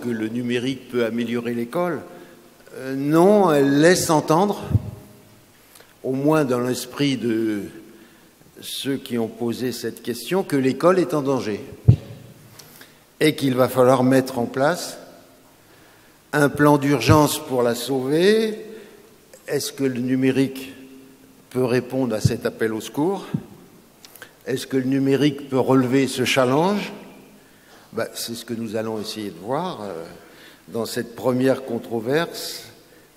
que le numérique peut améliorer l'école. Non, elle laisse entendre, au moins dans l'esprit de ceux qui ont posé cette question, que l'école est en danger et qu'il va falloir mettre en place un plan d'urgence pour la sauver. Est-ce que le numérique peut répondre à cet appel au secours? Est-ce que le numérique peut relever ce challenge? C'est ce que nous allons essayer de voir dans cette première controverse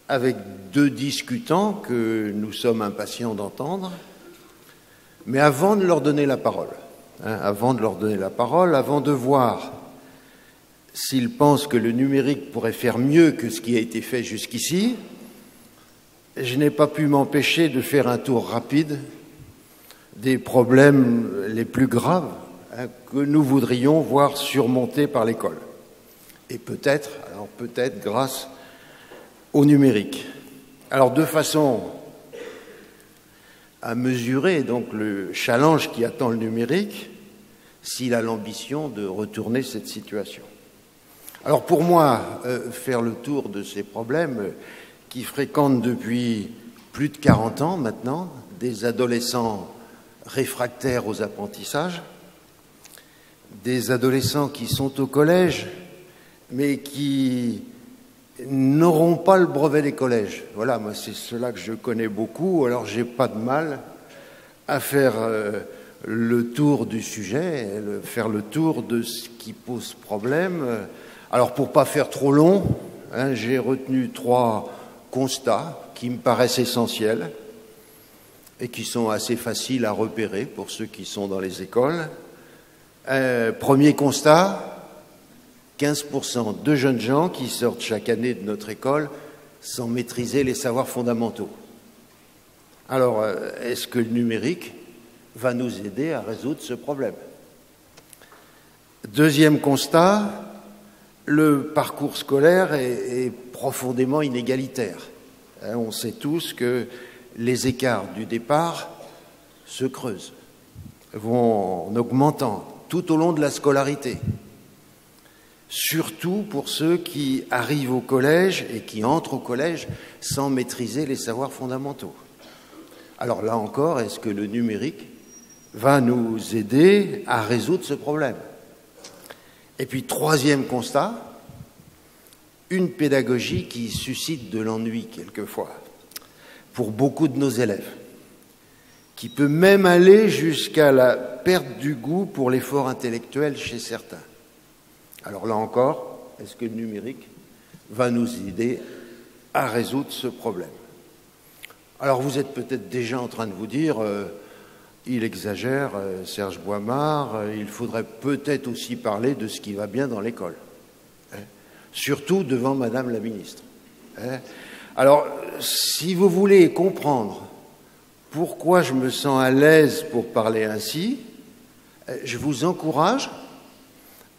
avec deux discutants que nous sommes impatients d'entendre. Mais avant de leur donner la parole, avant de voir s'ils pensent que le numérique pourrait faire mieux que ce qui a été fait jusqu'ici, je n'ai pas pu m'empêcher de faire un tour rapide des problèmes les plus graves que nous voudrions voir surmontés par l'école. Et peut-être grâce au numérique. Alors, de façon à mesurer donc le challenge qui attend le numérique, s'il a l'ambition de retourner cette situation. Alors pour moi, faire le tour de ces problèmes qui fréquentent depuis plus de 40 ans maintenant des adolescents réfractaires aux apprentissages, des adolescents qui sont au collège mais qui n'auront pas le brevet des collèges. Voilà, moi c'est cela que je connais beaucoup, alors j'ai pas de mal à faire le tour du sujet, faire le tour de ce qui pose problème. Alors pour pas faire trop long, j'ai retenu 3 constats qui me paraissent essentiels et qui sont assez faciles à repérer pour ceux qui sont dans les écoles. Premier constat, 15% de jeunes gens qui sortent chaque année de notre école sans maîtriser les savoirs fondamentaux. Alors, est-ce que le numérique va nous aider à résoudre ce problème? Deuxième constat, le parcours scolaire est profondément inégalitaire. On sait tous que les écarts du départ se creusent, vont en augmentant tout au long de la scolarité. Surtout pour ceux qui arrivent au collège et qui entrent au collège sans maîtriser les savoirs fondamentaux. Alors là encore, est-ce que le numérique va nous aider à résoudre ce problème? Et puis, troisième constat, une pédagogie qui suscite de l'ennui quelquefois pour beaucoup de nos élèves, qui peut même aller jusqu'à la perte du goût pour l'effort intellectuel chez certains. Alors là encore, est-ce que le numérique va nous aider à résoudre ce problème? Alors vous êtes peut-être déjà en train de vous dire, il exagère, Serge Boimard, il faudrait peut-être aussi parler de ce qui va bien dans l'école, surtout devant Madame la Ministre. Alors, si vous voulez comprendre pourquoi je me sens à l'aise pour parler ainsi, je vous encourage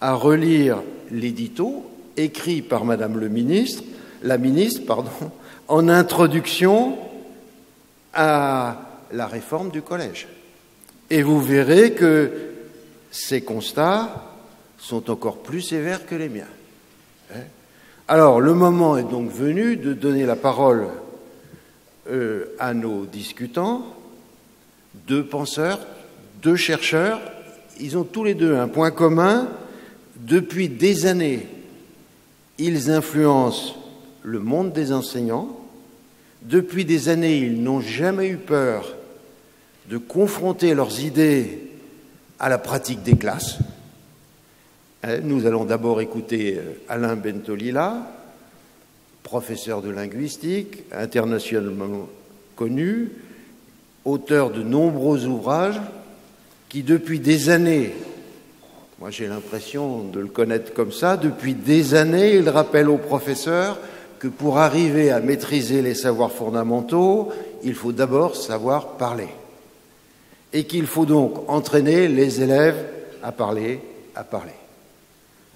à relire l'édito écrit par Madame la ministre, en introduction à la réforme du collège. Et vous verrez que ces constats sont encore plus sévères que les miens. Alors, le moment est donc venu de donner la parole à nos discutants, 2 penseurs, 2 chercheurs. Ils ont tous les 2 un point commun. Depuis des années, ils influencent le monde des enseignants. Depuis des années, ils n'ont jamais eu peur de confronter leurs idées à la pratique des classes. Nous allons d'abord écouter Alain Bentolila, professeur de linguistique, internationalement connu, auteur de nombreux ouvrages, qui depuis des années, moi j'ai l'impression de le connaître comme ça, depuis des années, il rappelle aux professeurs que pour arriver à maîtriser les savoirs fondamentaux, il faut d'abord savoir parler. Et qu'il faut donc entraîner les élèves à parler.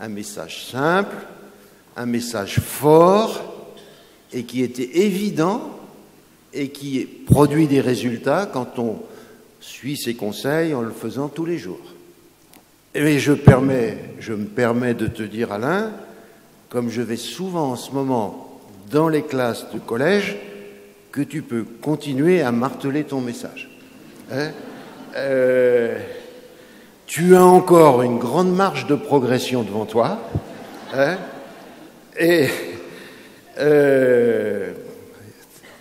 Un message simple, un message fort, et qui était évident, et qui produit des résultats quand on suit ses conseils en le faisant tous les jours. Et je me permets de te dire, Alain, comme je vais souvent en ce moment dans les classes de collège, que tu peux continuer à marteler ton message. Hein? Tu as encore une grande marge de progression devant toi, hein? Et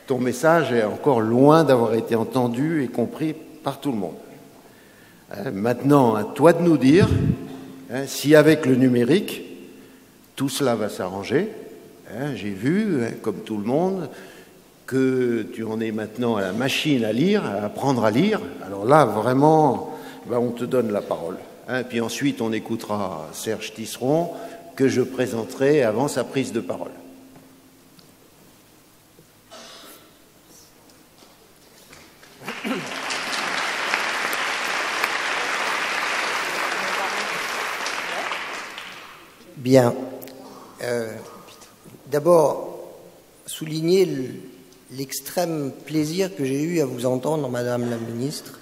ton message est encore loin d'avoir été entendu et compris par tout le monde. Maintenant, à toi de nous dire si avec le numérique, tout cela va s'arranger. J'ai vu, comme tout le monde, que tu en es maintenant à la machine à lire, à apprendre à lire. Alors là, vraiment, on te donne la parole. Puis ensuite, on écoutera Serge Tisseron, que je présenterai avant sa prise de parole. Bien. D'abord, souligner l'extrême plaisir que j'ai eu à vous entendre, Madame la Ministre.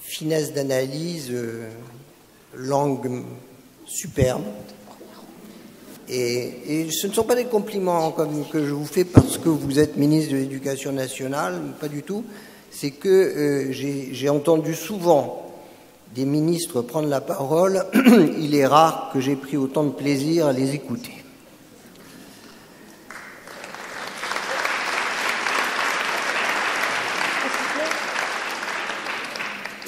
Finesse d'analyse, langue superbe. Et ce ne sont pas des compliments comme que je vous fais parce que vous êtes ministre de l'Éducation nationale, pas du tout. C'est que j'ai entendu souvent des ministres prendre la parole. Il est rare que j'ai pris autant de plaisir à les écouter.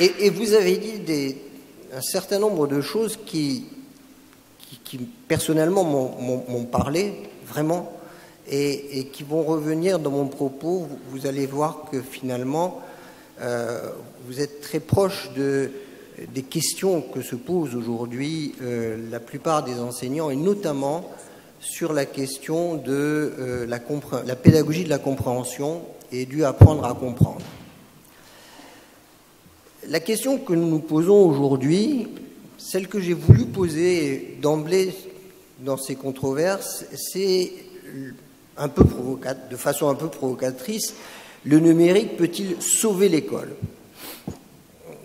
Et vous avez dit un certain nombre de choses qui personnellement m'ont parlé, vraiment, et qui vont revenir dans mon propos. Vous allez voir que finalement, vous êtes très proche des questions que se posent aujourd'hui la plupart des enseignants, et notamment sur la question de la pédagogie de la compréhension et du apprendre à comprendre. La question que nous nous posons aujourd'hui, celle que j'ai voulu poser d'emblée dans ces controverses, c'est de façon un peu provocatrice, le numérique peut-il sauver l'école ?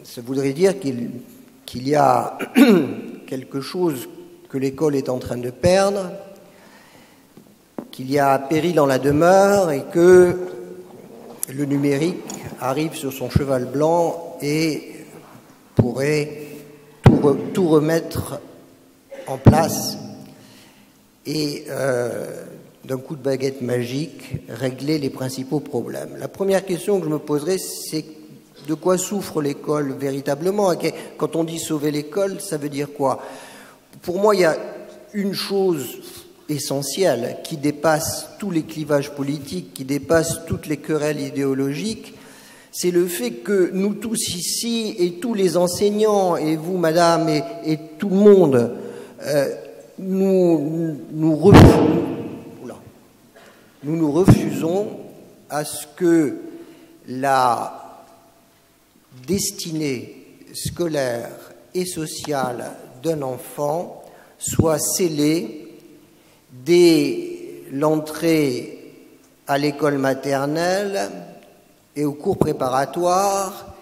Ça voudrait dire qu'il y a quelque chose que l'école est en train de perdre, qu'il y a péril en la demeure et que le numérique arrive sur son cheval blanc et pourrait tout remettre en place et d'un coup de baguette magique régler les principaux problèmes. La première question que je me poserai, c'est de quoi souffre l'école véritablement? Quand on dit sauver l'école, ça veut dire quoi? Pour moi, il y a une chose essentielle qui dépasse tous les clivages politiques, qui dépasse toutes les querelles idéologiques, c'est le fait que nous tous ici, et tous les enseignants, et vous, madame, et tout le monde, nous refusons à ce que la destinée scolaire et sociale d'un enfant soit scellée dès l'entrée à l'école maternelle et au cours préparatoire,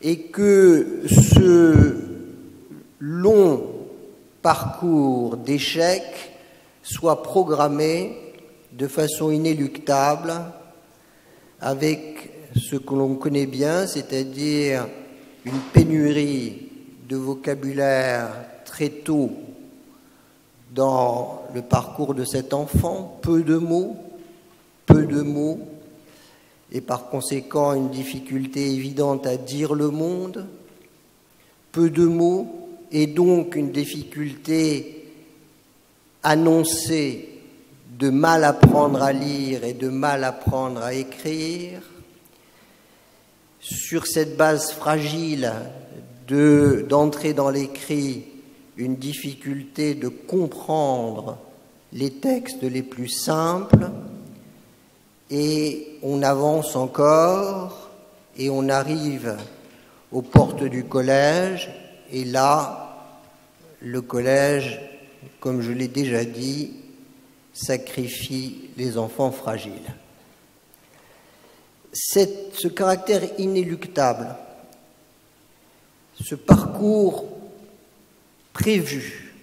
et que ce long parcours d'échecs soit programmé de façon inéluctable avec ce que l'on connaît bien, c'est-à-dire une pénurie de vocabulaire très tôt dans le parcours de cet enfant, peu de mots, et par conséquent une difficulté évidente à dire le monde, peu de mots, et donc une difficulté annoncée de mal apprendre à lire et de mal apprendre à écrire. Sur cette base fragile d'entrer dans l'écrit, une difficulté de comprendre les textes les plus simples, et on avance encore et on arrive aux portes du collège, et là, le collège, comme je l'ai déjà dit, sacrifie les enfants fragiles. Ce caractère inéluctable, ce parcours prévu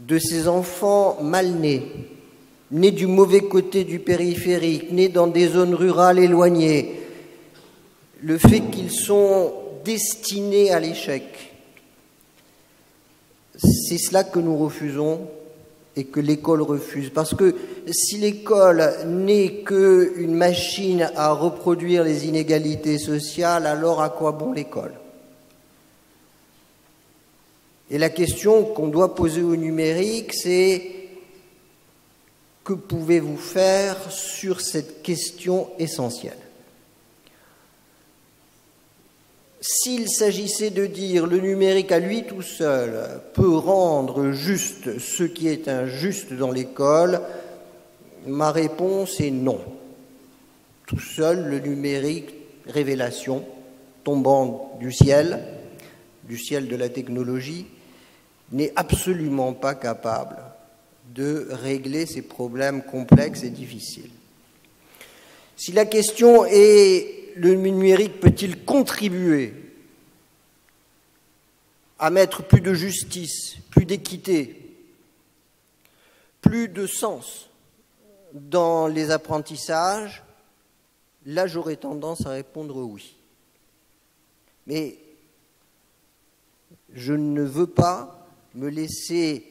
de ces enfants mal nés, nés du mauvais côté du périphérique, nés dans des zones rurales éloignées, le fait qu'ils sont destinés à l'échec, c'est cela que nous refusons et que l'école refuse. Parce que si l'école n'est qu'une machine à reproduire les inégalités sociales, alors à quoi bon l'école? Et la question qu'on doit poser au numérique, c'est que pouvez-vous faire sur cette question essentielle? S'il s'agissait de dire le numérique à lui tout seul peut rendre juste ce qui est injuste dans l'école, ma réponse est non. Tout seul, le numérique, révélation, tombant du ciel de la technologie, n'est absolument pas capable de régler ces problèmes complexes et difficiles. Si la question est le numérique peut-il contribuer à mettre plus de justice, plus d'équité, plus de sens dans les apprentissages? Là, j'aurais tendance à répondre oui. Mais je ne veux pas me laisser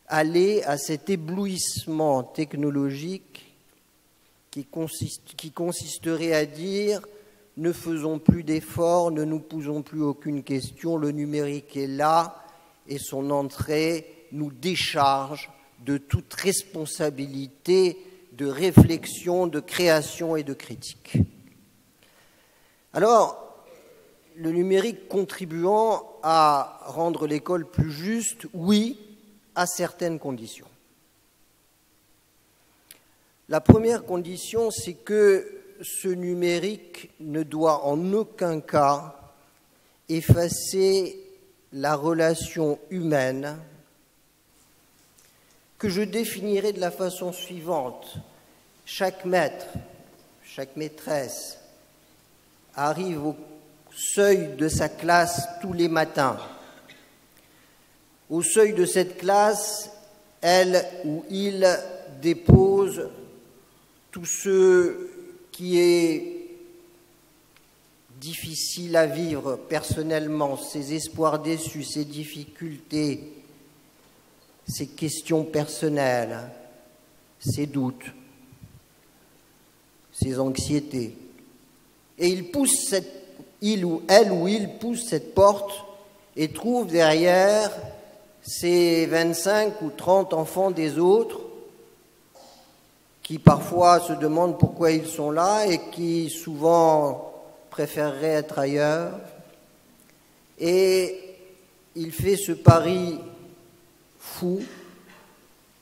aller à cet éblouissement technologique qui consisterait à dire « ne faisons plus d'efforts, ne nous posons plus aucune question, le numérique est là et son entrée nous décharge de toute responsabilité de réflexion, de création et de critique ». Alors, le numérique contribuant à rendre l'école plus juste, oui, à certaines conditions. La première condition, c'est que ce numérique ne doit en aucun cas effacer la relation humaine que je définirai de la façon suivante. Chaque maître, chaque maîtresse arrive au seuil de sa classe tous les matins. Au seuil de cette classe, elle ou il dépose tout ce qui est difficile à vivre personnellement, ses espoirs déçus, ses difficultés, ses questions personnelles, ses doutes, ses anxiétés. Et il ou elle pousse cette porte et trouve derrière ces 25 ou 30 enfants des autres qui parfois se demandent pourquoi ils sont là et qui souvent préféreraient être ailleurs. Et il fait ce pari fou,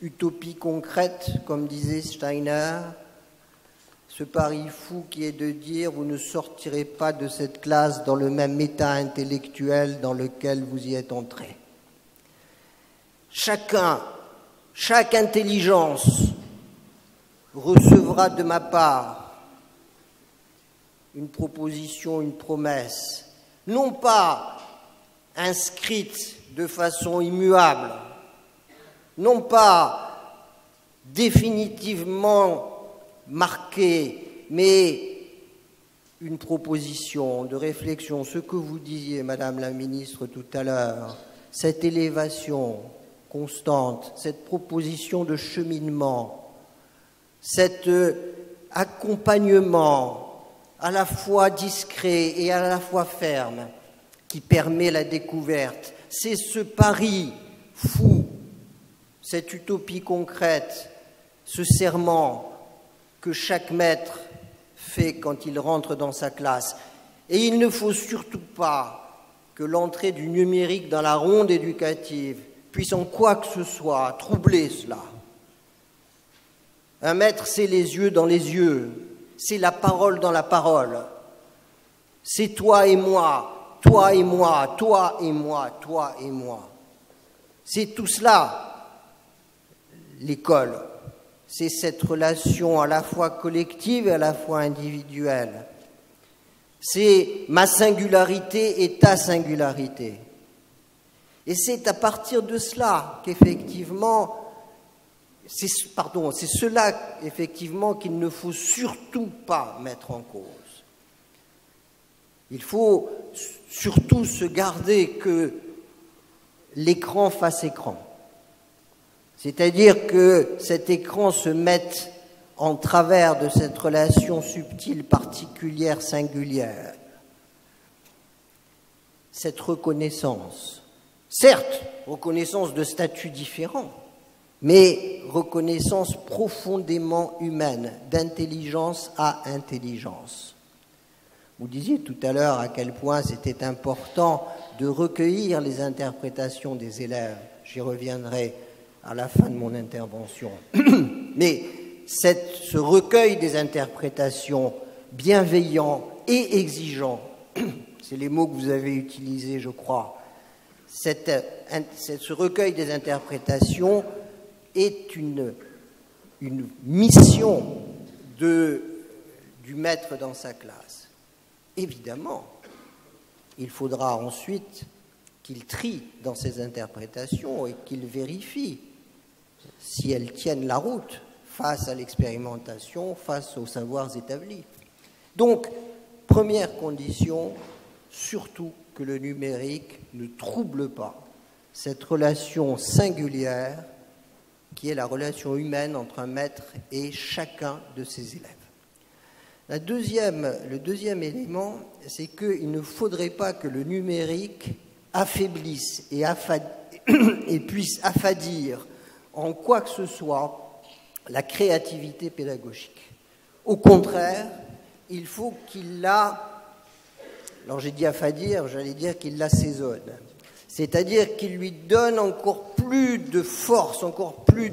utopie concrète, comme disait Steiner, ce pari fou qui est de dire vous ne sortirez pas de cette classe dans le même état intellectuel dans lequel vous y êtes entré. Chaque intelligence recevra de ma part une proposition, une promesse, non pas inscrite de façon immuable, non pas définitivement marquée, mais une proposition de réflexion. Ce que vous disiez, Madame la Ministre, tout à l'heure, cette élévation constante, cette proposition de cheminement, cet accompagnement à la fois discret et à la fois ferme qui permet la découverte, c'est ce pari fou, cette utopie concrète, ce serment que chaque maître fait quand il rentre dans sa classe. Et il ne faut surtout pas que l'entrée du numérique dans la ronde éducative puisse en quoi que ce soit troubler cela. Un maître, c'est les yeux dans les yeux, c'est la parole dans la parole. C'est toi et moi, toi et moi, toi et moi, toi et moi. C'est tout cela, l'école. C'est cette relation à la fois collective et à la fois individuelle. C'est ma singularité et ta singularité. Et c'est à partir de cela qu'effectivement, c'est cela effectivement qu'il ne faut surtout pas mettre en cause. Il faut surtout se garder que l'écran fasse écran. C'est-à-dire que cet écran se mette en travers de cette relation subtile, particulière, singulière. Cette reconnaissance, certes, reconnaissance de statuts différents, mais reconnaissance profondément humaine, d'intelligence à intelligence. Vous disiez tout à l'heure à quel point c'était important de recueillir les interprétations des élèves. J'y reviendrai à la fin de mon intervention. Mais ce recueil des interprétations bienveillant et exigeant, c'est les mots que vous avez utilisés, je crois, ce recueil des interprétations est une mission du maître dans sa classe. Évidemment, il faudra ensuite qu'il trie dans ses interprétations et qu'il vérifie si elles tiennent la route face à l'expérimentation, face aux savoirs établis. Donc, première condition, surtout que le numérique ne trouble pas cette relation singulière qui est la relation humaine entre un maître et chacun de ses élèves. Le deuxième élément, c'est qu'il ne faudrait pas que le numérique affaiblisse et puisse affadir en quoi que ce soit la créativité pédagogique. Au contraire, il faut qu'il alors j'ai dit affadir, j'allais dire qu'il l'assaisonne. C'est-à-dire qu'il lui donne encore plus de force, encore plus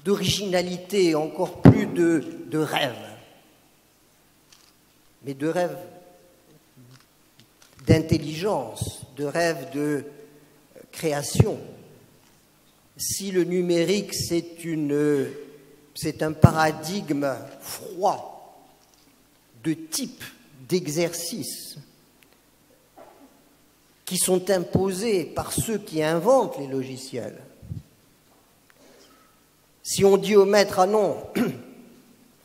d'originalité, encore plus de rêve. Mais de rêve d'intelligence, de rêve de création. Si le numérique, c'est un paradigme froid de type d'exercice qui sont imposés par ceux qui inventent les logiciels. Si on dit au maître, ah non,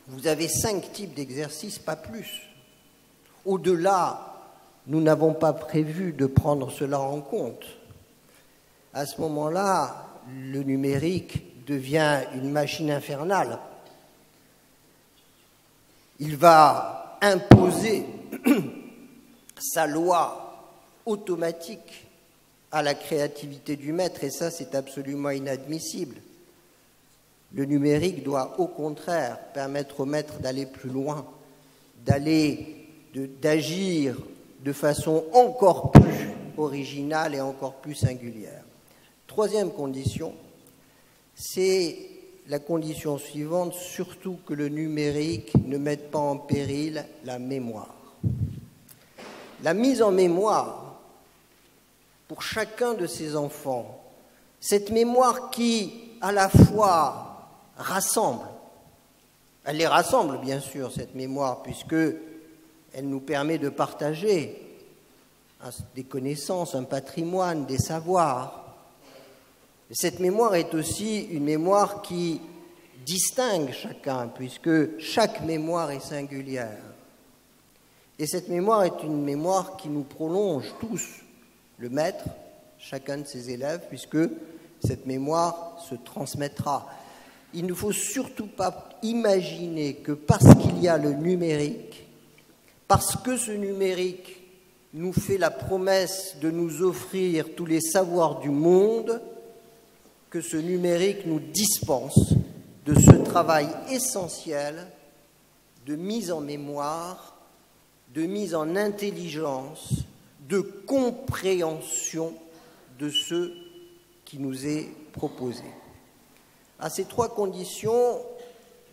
vous avez 5 types d'exercices, pas plus. Au-delà, nous n'avons pas prévu de prendre cela en compte. À ce moment-là, le numérique devient une machine infernale. Il va imposer sa loi automatique à la créativité du maître, et ça, c'est absolument inadmissible. Le numérique doit, au contraire, permettre au maître d'aller plus loin, d'agir de façon encore plus originale et encore plus singulière. Troisième condition, c'est la condition suivante, surtout que le numérique ne mette pas en péril la mémoire. La mise en mémoire, pour chacun de ces enfants, cette mémoire qui, à la fois, rassemble, elle les rassemble bien sûr, cette mémoire, puisqu'elle nous permet de partager des connaissances, un patrimoine, des savoirs. Cette mémoire est aussi une mémoire qui distingue chacun, puisque chaque mémoire est singulière. Et cette mémoire est une mémoire qui nous prolonge tous, le maître, chacun de ses élèves, puisque cette mémoire se transmettra. Il ne faut surtout pas imaginer que parce qu'il y a le numérique, parce que ce numérique nous fait la promesse de nous offrir tous les savoirs du monde, que ce numérique nous dispense de ce travail essentiel de mise en mémoire, de mise en intelligence, de compréhension de ce qui nous est proposé. À ces 3 conditions,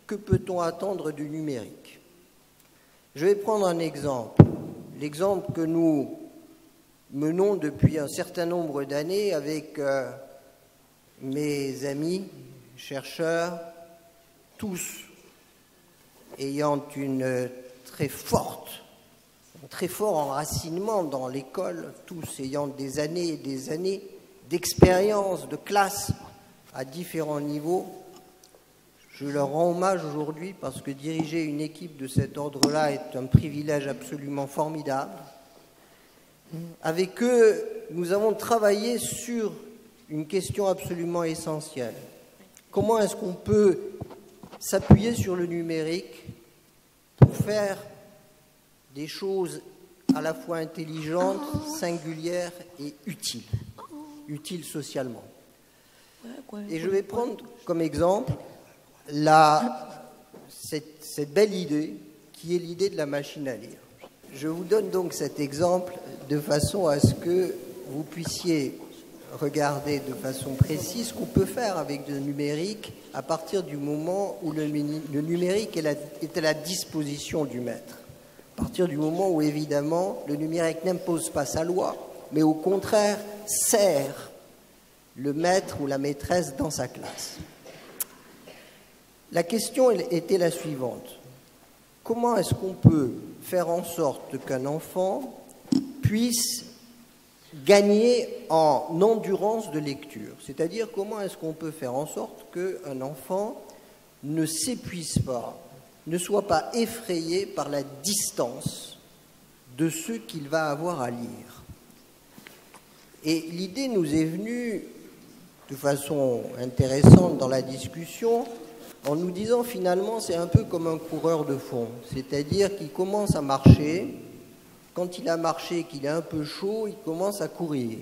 que peut-on attendre du numérique? Je vais prendre un exemple, l'exemple que nous menons depuis un certain nombre d'années avec mes amis chercheurs, tous ayant une très forte très fort enracinement dans l'école, tous ayant des années et des années d'expérience, de classe à différents niveaux. Je leur rends hommage aujourd'hui parce que diriger une équipe de cet ordre-là est un privilège absolument formidable. Avec eux, nous avons travaillé sur une question absolument essentielle. Comment est-ce qu'on peut s'appuyer sur le numérique pour faire des choses à la fois intelligentes, singulières et utiles socialement. Et je vais prendre comme exemple cette belle idée qui est l'idée de la machine à lire. Je vous donne donc cet exemple de façon à ce que vous puissiez regarder de façon précise ce qu'on peut faire avec le numérique à partir du moment où le numérique est à la disposition du maître. À partir du moment où, évidemment, le numérique n'impose pas sa loi, mais au contraire sert le maître ou la maîtresse dans sa classe. La question était la suivante. Comment est-ce qu'on peut faire en sorte qu'un enfant puisse gagner en endurance de lecture? C'est-à-dire, comment est-ce qu'on peut faire en sorte qu'un enfant ne s'épuise pas, ne soit pas effrayé par la distance de ce qu'il va avoir à lire? Et l'idée nous est venue de façon intéressante dans la discussion en nous disant finalement c'est un peu comme un coureur de fond, c'est-à-dire qu'il commence à marcher, quand il a marché, qu'il est un peu chaud, il commence à courir,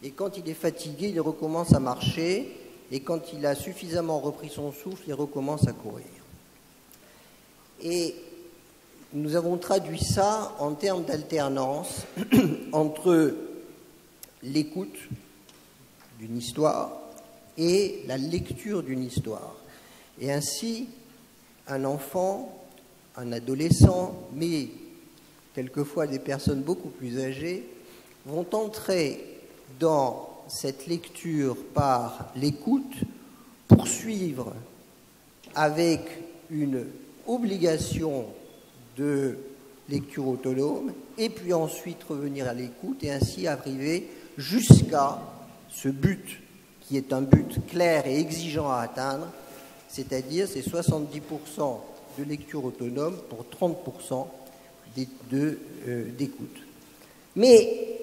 et quand il est fatigué, il recommence à marcher, et quand il a suffisamment repris son souffle, il recommence à courir. Et nous avons traduit ça en termes d'alternance entre l'écoute d'une histoire et la lecture d'une histoire. Et ainsi, un enfant, un adolescent, mais quelquefois des personnes beaucoup plus âgées, vont entrer dans cette lecture par l'écoute, poursuivre avec une obligation de lecture autonome, et puis ensuite revenir à l'écoute, et ainsi arriver jusqu'à ce but, qui est un but clair et exigeant à atteindre, c'est-à-dire c'est 70% de lecture autonome pour 30% d'écoute. Mais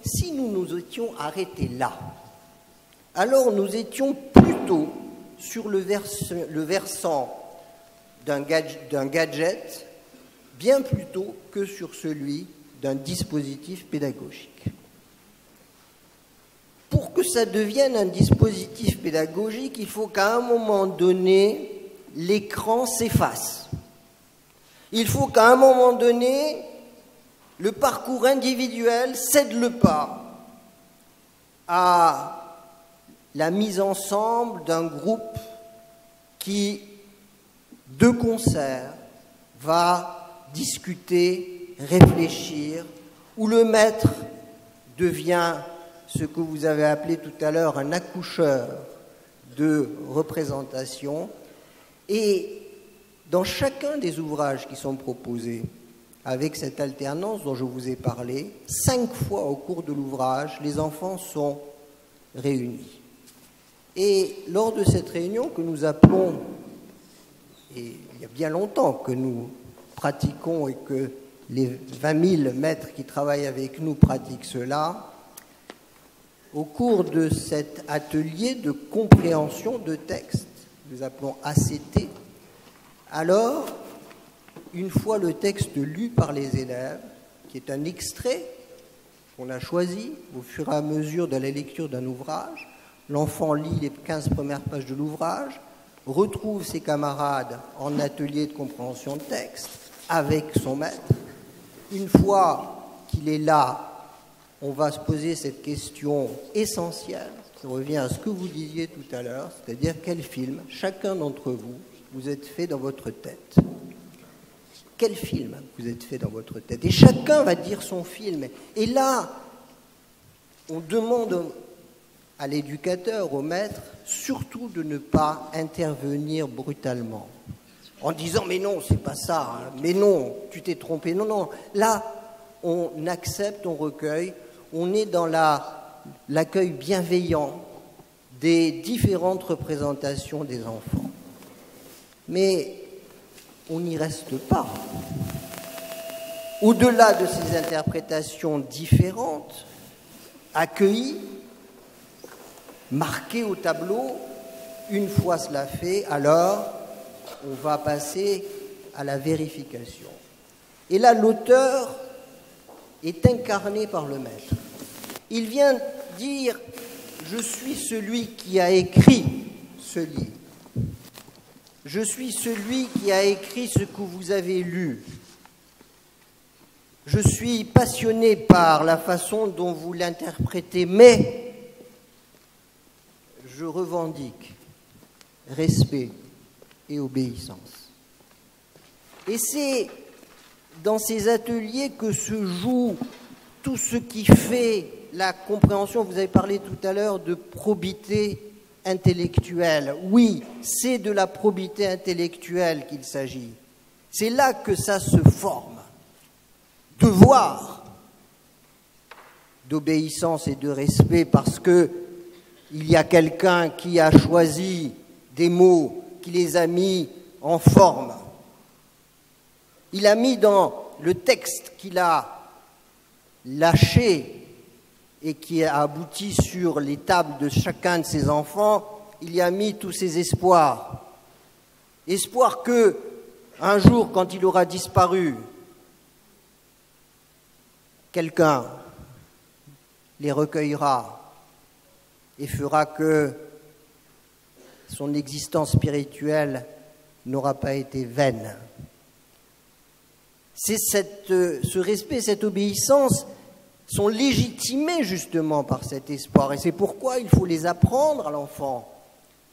si nous nous étions arrêtés là, alors nous étions plutôt sur le versant d'un gadget, bien plutôt que sur celui d'un dispositif pédagogique. Pour que ça devienne un dispositif pédagogique, il faut qu'à un moment donné, l'écran s'efface. Il faut qu'à un moment donné, le parcours individuel cède le pas à la mise ensemble d'un groupe qui, de concert, va discuter, réfléchir, où le maître devient ce que vous avez appelé tout à l'heure un accoucheur de représentation. Et dans chacun des ouvrages qui sont proposés, avec cette alternance dont je vous ai parlé, 5 fois au cours de l'ouvrage, les enfants sont réunis. Et lors de cette réunion que nous appelons, et il y a bien longtemps que nous pratiquons et que les 20 000 maîtres qui travaillent avec nous pratiquent cela, au cours de cet atelier de compréhension de texte, nous appelons ACT, alors, une fois le texte lu par les élèves, qui est un extrait qu'on a choisi au fur et à mesure de la lecture d'un ouvrage, l'enfant lit les 15 premières pages de l'ouvrage, retrouve ses camarades en atelier de compréhension de texte avec son maître. Une fois qu'il est là, on va se poser cette question essentielle, qui revient à ce que vous disiez tout à l'heure, c'est-à-dire quel film, chacun d'entre vous, vous êtes fait dans votre tête. Quel film vous êtes fait dans votre tête? Et chacun va dire son film. Et là, on demande à l'éducateur, au maître, surtout de ne pas intervenir brutalement, en disant « mais non, c'est pas ça, hein. Mais non, tu t'es trompé. » Non, non, là, on accepte, on recueille, on est dans l'accueil bienveillant des différentes représentations des enfants. Mais on n'y reste pas. Au-delà de ces interprétations différentes, accueillies, marquées au tableau, une fois cela fait, alors on va passer à la vérification. Et là, l'auteur est incarné par le maître. Il vient dire « Je suis celui qui a écrit ce livre. Je suis celui qui a écrit ce que vous avez lu. Je suis passionné par la façon dont vous l'interprétez, mais je revendique respect et obéissance. » Et c'est dans ces ateliers que se joue tout ce qui fait la compréhension. Vous avez parlé tout à l'heure de probité intellectuelle. Oui, c'est de la probité intellectuelle qu'il s'agit. C'est là que ça se forme. Devoir d'obéissance et de respect, parce que il y a quelqu'un qui a choisi des mots, qui les a mis en forme. Il a mis dans le texte qu'il a lâché et qui a abouti sur les tables de chacun de ses enfants, il y a mis tous ses espoirs. Espoir que, un jour, quand il aura disparu, quelqu'un les recueillera et fera que son existence spirituelle n'aura pas été vaine. C'est ce respect, cette obéissance sont légitimés justement par cet espoir. Et c'est pourquoi il faut les apprendre à l'enfant.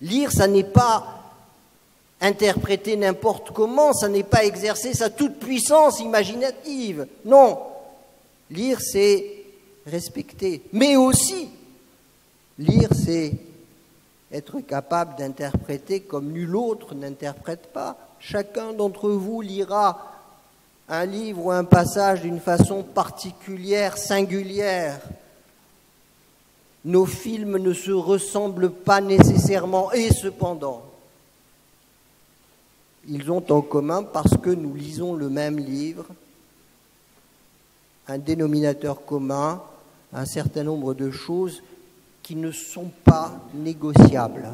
Lire, ça n'est pas interpréter n'importe comment, ça n'est pas exercer sa toute-puissance imaginative. Non, lire, c'est respecter. Mais aussi, lire, c'est être capable d'interpréter comme nul autre n'interprète pas. Chacun d'entre vous lira un livre ou un passage d'une façon particulière, singulière. Nos films ne se ressemblent pas nécessairement, et cependant, ils ont en commun, parce que nous lisons le même livre, un dénominateur commun, un certain nombre de choses qui ne sont pas négociables.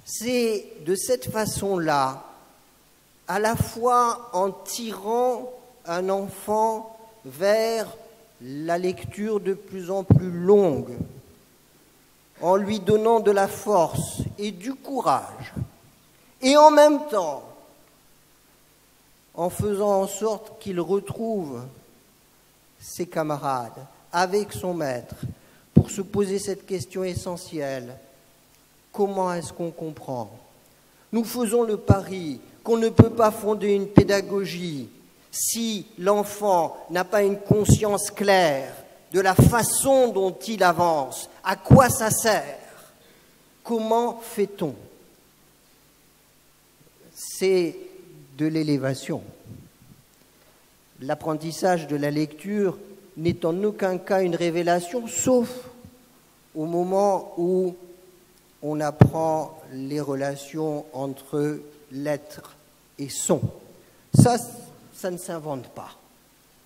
C'est de cette façon-là, à la fois en tirant un enfant vers la lecture de plus en plus longue, en lui donnant de la force et du courage, et en même temps en faisant en sorte qu'il retrouve ses camarades avec son maître pour se poser cette question essentielle: comment est-ce qu'on comprend? Nous faisons le pari qu'on ne peut pas fonder une pédagogie si l'enfant n'a pas une conscience claire de la façon dont il avance, à quoi ça sert, comment fait-on? C'est de l'élévation. L'apprentissage de la lecture n'est en aucun cas une révélation, sauf au moment où on apprend les relations entre lettres et sons. Ça ne s'invente pas.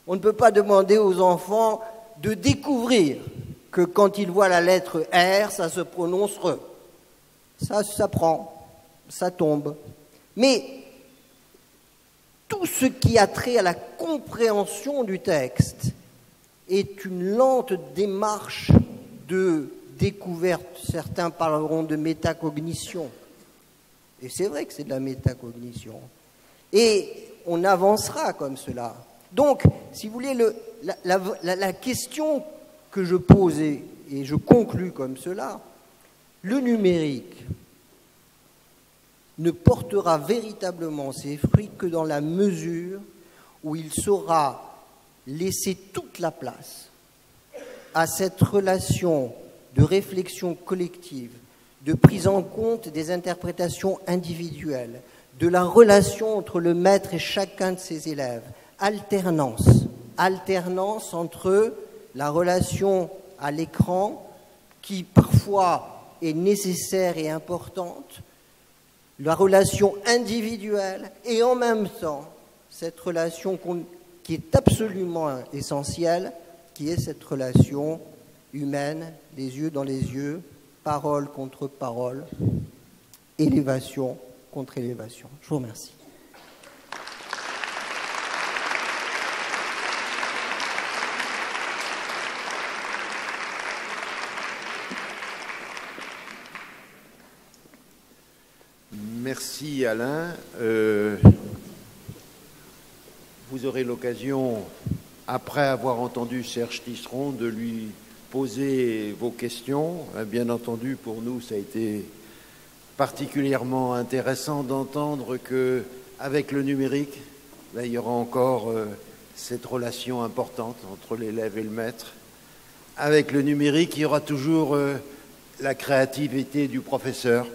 On ne peut pas demander aux enfants de découvrir que quand ils voient la lettre R, ça se prononce RE. Ça s'apprend, ça tombe. Mais tout ce qui a trait à la compréhension du texte est une lente démarche de découverte. Certains parleront de métacognition. Et c'est vrai que c'est de la métacognition. Et on avancera comme cela. Donc, si vous voulez, la question que je pose, et je conclus comme cela, le numérique ne portera véritablement ses fruits que dans la mesure où il saura laisser toute la place à cette relation de réflexion collective, de prise en compte des interprétations individuelles, de la relation entre le maître et chacun de ses élèves, alternance, alternance entre la relation à l'écran, qui parfois est nécessaire et importante, la relation individuelle, et en même temps, cette relation qui est absolument essentielle, qui est cette relation humaine, les yeux dans les yeux, parole contre parole, élévation contre élévation. Je vous remercie. Merci Alain. Vous aurez l'occasion, après avoir entendu Serge Tisseron, de lui poser vos questions. Bien entendu, pour nous, ça a été particulièrement intéressant d'entendre qu'avec le numérique, là, il y aura encore cette relation importante entre l'élève et le maître. Avec le numérique, il y aura toujours la créativité du professeur,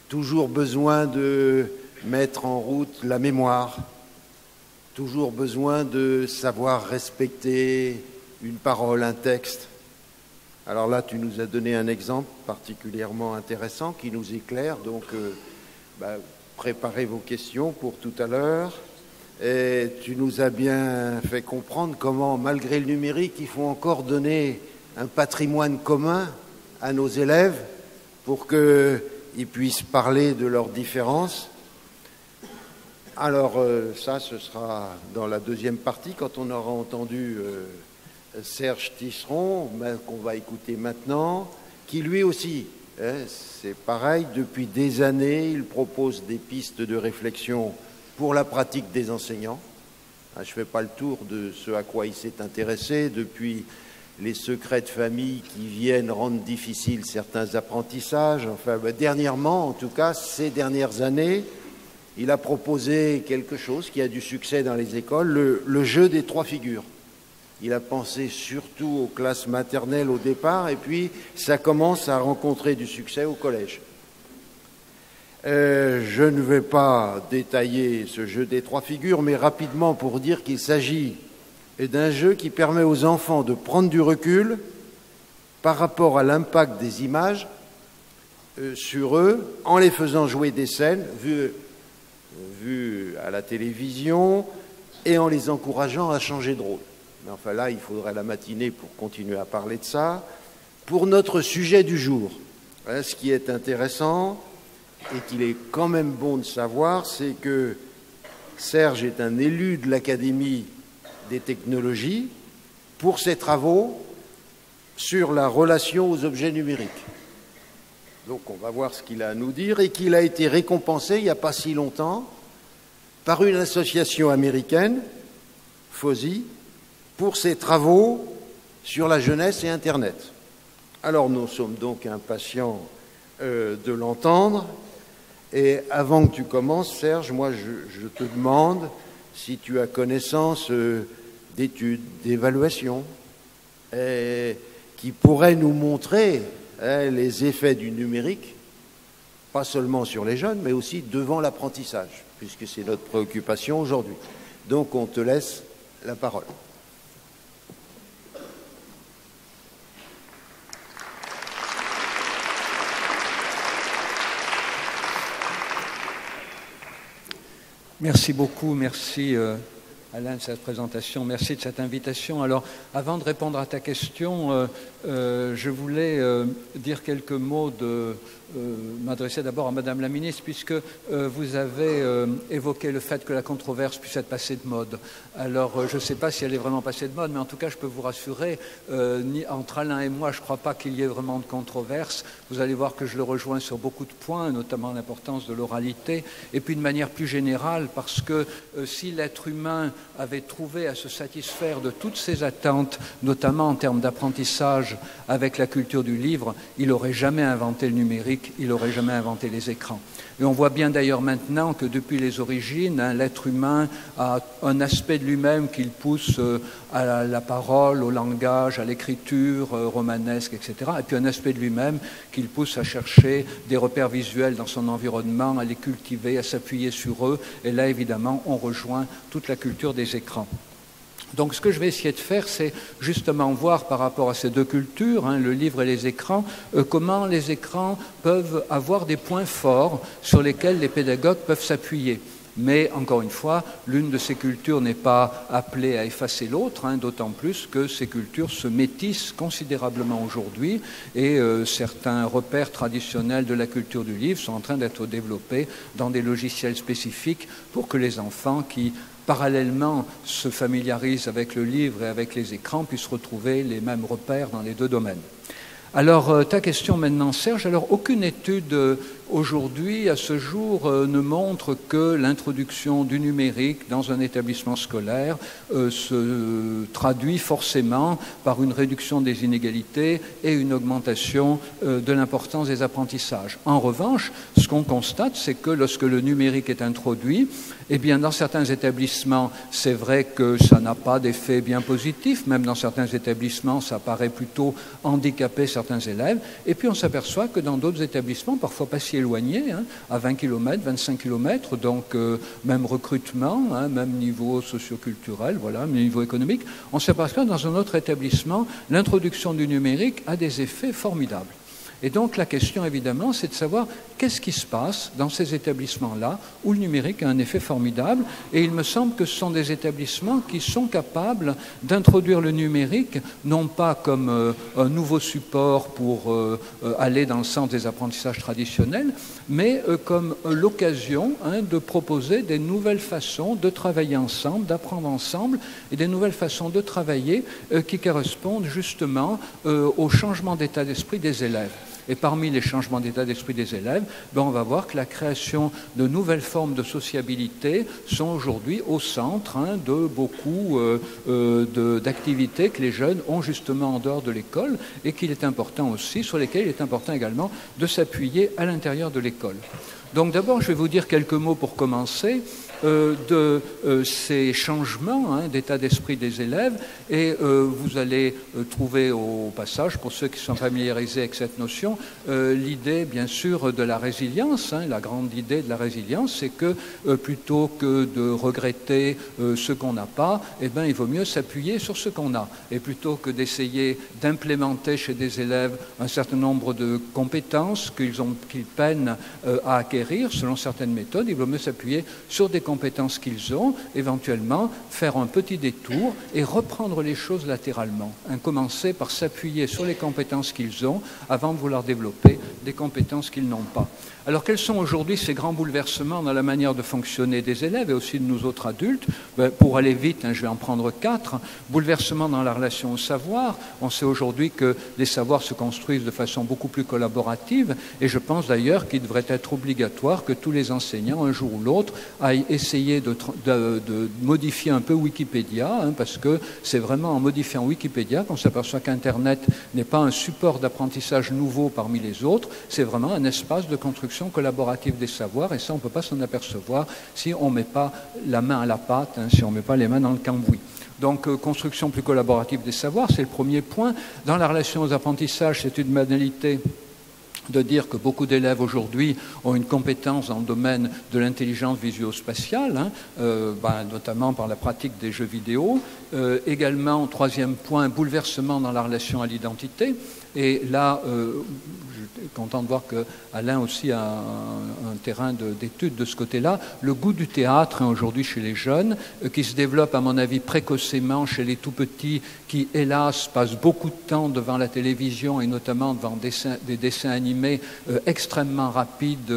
toujours besoin de mettre en route la mémoire, toujours besoin de savoir respecter une parole, un texte. Alors là, tu nous as donné un exemple particulièrement intéressant qui nous éclaire, donc préparez vos questions pour tout à l'heure. Et tu nous as bien fait comprendre comment, malgré le numérique, il faut encore donner un patrimoine commun à nos élèves pour qu'ils puissent parler de leurs différences. Alors ça, ce sera dans la deuxième partie, quand on aura entendu Serge Tisseron, qu'on va écouter maintenant, qui lui aussi, c'est pareil, depuis des années, il propose des pistes de réflexion pour la pratique des enseignants. Je ne fais pas le tour de ce à quoi il s'est intéressé, depuis les secrets de famille qui viennent rendre difficiles certains apprentissages. Enfin, dernièrement, en tout cas, ces dernières années, il a proposé quelque chose qui a du succès dans les écoles, le jeu des 3 figures. Il a pensé surtout aux classes maternelles au départ, et puis ça commence à rencontrer du succès au collège. Je ne vais pas détailler ce jeu des 3 figures, mais rapidement pour dire qu'il s'agit d'un jeu qui permet aux enfants de prendre du recul par rapport à l'impact des images sur eux, en les faisant jouer des scènes vues à la télévision et en les encourageant à changer de rôle. Mais enfin là, il faudrait la matinée pour continuer à parler de ça. Pour notre sujet du jour, ce qui est intéressant et qu'il est quand même bon de savoir, c'est que Serge est un élu de l'Académie des technologies pour ses travaux sur la relation aux objets numériques. Donc on va voir ce qu'il a à nous dire, et qu'il a été récompensé il n'y a pas si longtemps par une association américaine, FOSI, pour ses travaux sur la jeunesse et Internet. Alors nous sommes donc impatients de l'entendre. Et avant que tu commences, Serge, moi je te demande si tu as connaissance d'études, d'évaluations qui pourraient nous montrer les effets du numérique, pas seulement sur les jeunes, mais aussi devant l'apprentissage, puisque c'est notre préoccupation aujourd'hui. Donc on te laisse la parole. Merci beaucoup, merci Alain de cette présentation, merci de cette invitation. Alors, avant de répondre à ta question, je voulais dire quelques mots, m'adresser d'abord à Madame la Ministre, puisque vous avez évoqué le fait que la controverse puisse être passée de mode. Alors, je ne sais pas si elle est vraiment passée de mode, mais en tout cas, je peux vous rassurer, entre Alain et moi, je ne crois pas qu'il y ait vraiment de controverse. Vous allez voir que je le rejoins sur beaucoup de points, notamment l'importance de l'oralité, et puis de manière plus générale, parce que si l'être humain avait trouvé à se satisfaire de toutes ses attentes, notamment en termes d'apprentissage avec la culture du livre, il n'aurait jamais inventé le numérique, il n'aurait jamais inventé les écrans. Et on voit bien d'ailleurs maintenant que depuis les origines, l'être humain a un aspect de lui-même qu'il pousse à la parole, au langage, à l'écriture romanesque, etc. Et puis un aspect de lui-même qu'il pousse à chercher des repères visuels dans son environnement, à les cultiver, à s'appuyer sur eux. Et là, évidemment, on rejoint toute la culture des écrans. Donc ce que je vais essayer de faire, c'est justement voir par rapport à ces deux cultures, le livre et les écrans, comment les écrans peuvent avoir des points forts sur lesquels les pédagogues peuvent s'appuyer. Mais, encore une fois, l'une de ces cultures n'est pas appelée à effacer l'autre, d'autant plus que ces cultures se métissent considérablement aujourd'hui et certains repères traditionnels de la culture du livre sont en train d'être développés dans des logiciels spécifiques pour que les enfants qui parallèlement se familiarisent avec le livre et avec les écrans puissent retrouver les mêmes repères dans les deux domaines. Alors, ta question maintenant, Serge. Alors, aucune étude aujourd'hui, à ce jour, ne montre que l'introduction du numérique dans un établissement scolaire se traduit forcément par une réduction des inégalités et une augmentation de l'importance des apprentissages. En revanche, ce qu'on constate, c'est que lorsque le numérique est introduit, eh bien, dans certains établissements, c'est vrai que ça n'a pas d'effet bien positif. Même dans certains établissements, ça paraît plutôt handicaper certains élèves. Et puis, on s'aperçoit que dans d'autres établissements, parfois pas si éloignés, à 20 km, 25 km, donc même recrutement, même niveau socioculturel, voilà, même niveau économique, on s'aperçoit que dans un autre établissement, l'introduction du numérique a des effets formidables. Et donc la question, évidemment, c'est de savoir qu'est-ce qui se passe dans ces établissements-là où le numérique a un effet formidable. Et il me semble que ce sont des établissements qui sont capables d'introduire le numérique, non pas comme un nouveau support pour aller dans le sens des apprentissages traditionnels, mais comme l'occasion de proposer des nouvelles façons de travailler ensemble, d'apprendre ensemble, et des nouvelles façons de travailler qui correspondent justement au changement d'état d'esprit des élèves. Et parmi les changements d'état d'esprit des élèves, on va voir que la création de nouvelles formes de sociabilité sont aujourd'hui au centre de beaucoup d'activités que les jeunes ont justement en dehors de l'école et qu'il est important aussi, sur lesquelles il est important également de s'appuyer à l'intérieur de l'école. Donc d'abord, je vais vous dire quelques mots pour commencer de ces changements d'état d'esprit des élèves et vous allez trouver au passage, pour ceux qui sont familiarisés avec cette notion, l'idée bien sûr de la résilience. La grande idée de la résilience, c'est que plutôt que de regretter ce qu'on n'a pas, il vaut mieux s'appuyer sur ce qu'on a. Et plutôt que d'essayer d'implémenter chez des élèves un certain nombre de compétences qu'ils peinent à acquérir selon certaines méthodes, il vaut mieux s'appuyer sur des compétences qu'ils ont, éventuellement faire un petit détour et reprendre les choses latéralement. Commencer par s'appuyer sur les compétences qu'ils ont avant de vouloir développer des compétences qu'ils n'ont pas. Alors quels sont aujourd'hui ces grands bouleversements dans la manière de fonctionner des élèves et aussi de nous autres adultes? Pour aller vite, je vais en prendre 4. Bouleversements dans la relation au savoir. On sait aujourd'hui que les savoirs se construisent de façon beaucoup plus collaborative et je pense d'ailleurs qu'il devrait être obligatoire que tous les enseignants, un jour ou l'autre, aillent essayer de modifier un peu Wikipédia, parce que c'est vraiment en modifiant Wikipédia qu'on s'aperçoit qu'Internet n'est pas un support d'apprentissage nouveau parmi les autres, c'est vraiment un espace de construction collaborative des savoirs, et ça on ne peut pas s'en apercevoir si on ne met pas la main à la pâte, si on ne met pas les mains dans le cambouis. Donc, construction plus collaborative des savoirs, c'est le premier point. Dans la relation aux apprentissages, c'est une banalité de dire que beaucoup d'élèves aujourd'hui ont une compétence dans le domaine de l'intelligence visuo-spatiale, notamment par la pratique des jeux vidéo. Également, troisième point, bouleversement dans la relation à l'identité. Et là, je suis content de voir qu'Alain aussi a un terrain d'étude de ce côté-là. Le goût du théâtre, aujourd'hui chez les jeunes, qui se développe à mon avis précocement chez les tout-petits qui, hélas, passent beaucoup de temps devant la télévision et notamment devant des dessins animés extrêmement rapides,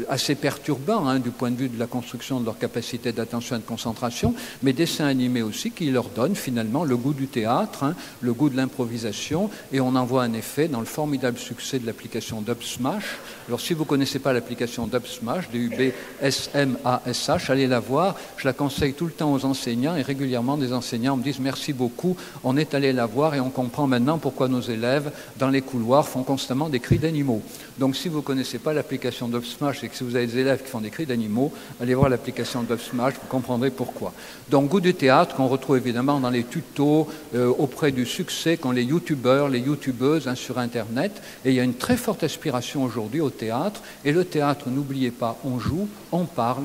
assez perturbants du point de vue de la construction de leur capacité d'attention et de concentration, mais dessins animés aussi qui leur donnent finalement le goût du théâtre, le goût de l'improvisation, et on en voit un effet dans le formidable succès de l'application DubSmash. Alors si vous ne connaissez pas l'application DubSmash, D-U-B-S-M-A-S-H, allez la voir, je la conseille tout le temps aux enseignants et régulièrement des enseignants me disent merci beaucoup, on est allé la voir et on comprend maintenant pourquoi nos élèves dans les couloirs font constamment des cris d'animaux. Donc si vous ne connaissez pas l'application DubSmash et que si vous avez des élèves qui font des cris d'animaux, allez voir l'application DubSmash, vous comprendrez pourquoi. Donc goût du théâtre qu'on retrouve évidemment dans les tutos auprès du succès qu'ont les youtubeurs, les youtubeuses sur Internet, et il y a une très forte aspiration aujourd'hui au théâtre, et le théâtre, n'oubliez pas, on joue, on parle,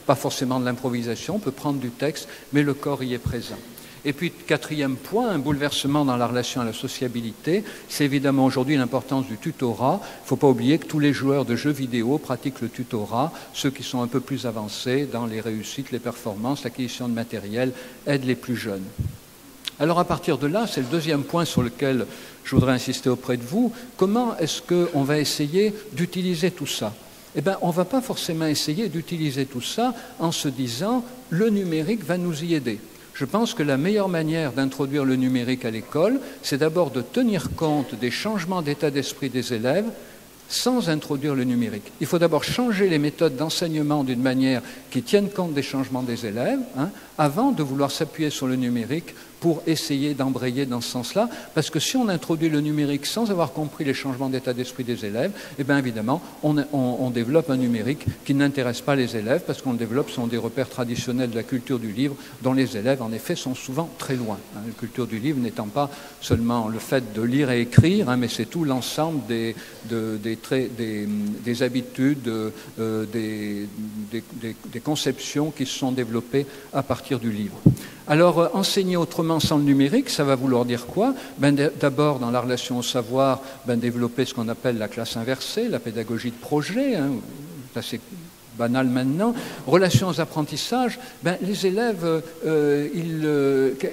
pas forcément de l'improvisation, on peut prendre du texte, mais le corps y est présent. Et puis, quatrième point, un bouleversement dans la relation à la sociabilité, c'est évidemment aujourd'hui l'importance du tutorat. Il ne faut pas oublier que tous les joueurs de jeux vidéo pratiquent le tutorat. Ceux qui sont un peu plus avancés dans les réussites, les performances, l'acquisition de matériel, aident les plus jeunes. Alors à partir de là, c'est le deuxième point sur lequel je voudrais insister auprès de vous. Comment est-ce qu'on va essayer d'utiliser tout ça ? Eh bien, on ne va pas forcément essayer d'utiliser tout ça en se disant « le numérique va nous y aider ». Je pense que la meilleure manière d'introduire le numérique à l'école, c'est d'abord de tenir compte des changements d'état d'esprit des élèves sans introduire le numérique. Il faut d'abord changer les méthodes d'enseignement d'une manière qui tienne compte des changements des élèves, avant de vouloir s'appuyer sur le numérique pour essayer d'embrayer dans ce sens-là, parce que si on introduit le numérique sans avoir compris les changements d'état d'esprit des élèves, eh bien évidemment, on développe un numérique qui n'intéresse pas les élèves, parce qu'on le développe sur des repères traditionnels de la culture du livre, dont les élèves, en effet, sont souvent très loin. La culture du livre n'étant pas seulement le fait de lire et écrire, mais c'est tout l'ensemble des habitudes, des conceptions qui se sont développées à partir du livre. Alors, enseigner autrement sans le numérique, ça va vouloir dire quoi ? D'abord, dans la relation au savoir, développer ce qu'on appelle la classe inversée, la pédagogie de projet, ça c'est banal maintenant. Relation aux apprentissages, les élèves,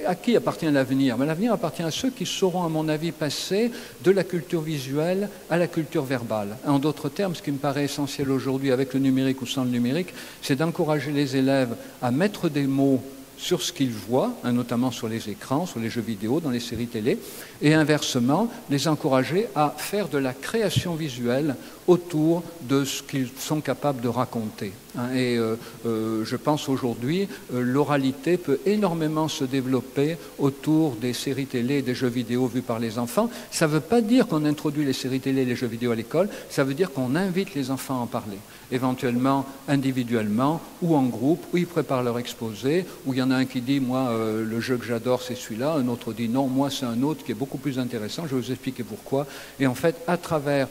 à qui appartient l'avenir ? L'avenir appartient à ceux qui sauront, à mon avis, passer de la culture visuelle à la culture verbale. En d'autres termes, ce qui me paraît essentiel aujourd'hui, avec le numérique ou sans le numérique, c'est d'encourager les élèves à mettre des mots sur ce qu'ils voient, notamment sur les écrans, sur les jeux vidéo, dans les séries télé, et inversement, les encourager à faire de la création visuelle autour de ce qu'ils sont capables de raconter. Et je pense aujourd'hui, l'oralité peut énormément se développer autour des séries télé et des jeux vidéo vus par les enfants. Ça ne veut pas dire qu'on introduit les séries télé et les jeux vidéo à l'école, ça veut dire qu'on invite les enfants à en parler, éventuellement individuellement ou en groupe, où ils préparent leur exposé, où il y en a un qui dit « moi, le jeu que j'adore, c'est celui-là », un autre dit « non, moi, c'est un autre qui est beaucoup plus intéressant, je vais vous expliquer pourquoi ». Et en fait, à travers...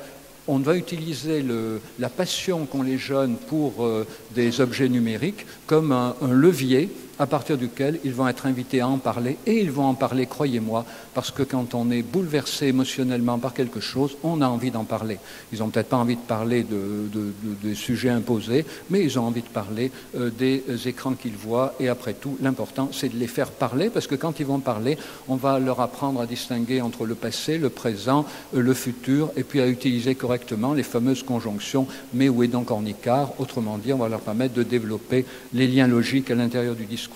On va utiliser la passion qu'ont les jeunes pour des objets numériques comme un levier à partir duquel ils vont être invités à en parler, et ils vont en parler, croyez-moi, parce que quand on est bouleversé émotionnellement par quelque chose, on a envie d'en parler. Ils n'ont peut-être pas envie de parler de sujets imposés, mais ils ont envie de parler des écrans qu'ils voient, et après tout, l'important, c'est de les faire parler, parce que quand ils vont parler, on va leur apprendre à distinguer entre le passé, le présent, le futur, et puis à utiliser correctement les fameuses conjonctions « mais où est donc Ornicard ?» Autrement dit, on va leur permettre de développer les liens logiques à l'intérieur du discours.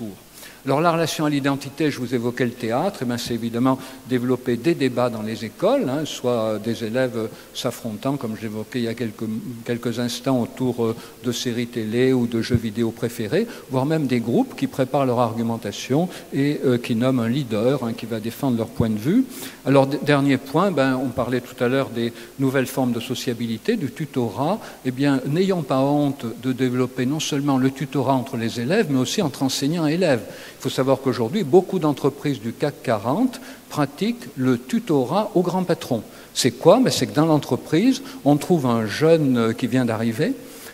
Alors la relation à l'identité, je vous évoquais le théâtre, c'est évidemment développer des débats dans les écoles, soit des élèves s'affrontant, comme je l'évoquais il y a quelques instants, autour de séries télé ou de jeux vidéo préférés, voire même des groupes qui préparent leur argumentation et qui nomment un leader qui va défendre leur point de vue. Alors dernier point, on parlait tout à l'heure des nouvelles formes de sociabilité, du tutorat. Eh bien, n'ayons pas honte de développer non seulement le tutorat entre les élèves, mais aussi entre enseignants et élèves. Il faut savoir qu'aujourd'hui, beaucoup d'entreprises du CAC 40 pratiquent le tutorat au grand patron. C'est quoi ? C'est que dans l'entreprise, on trouve un jeune qui vient d'arriver,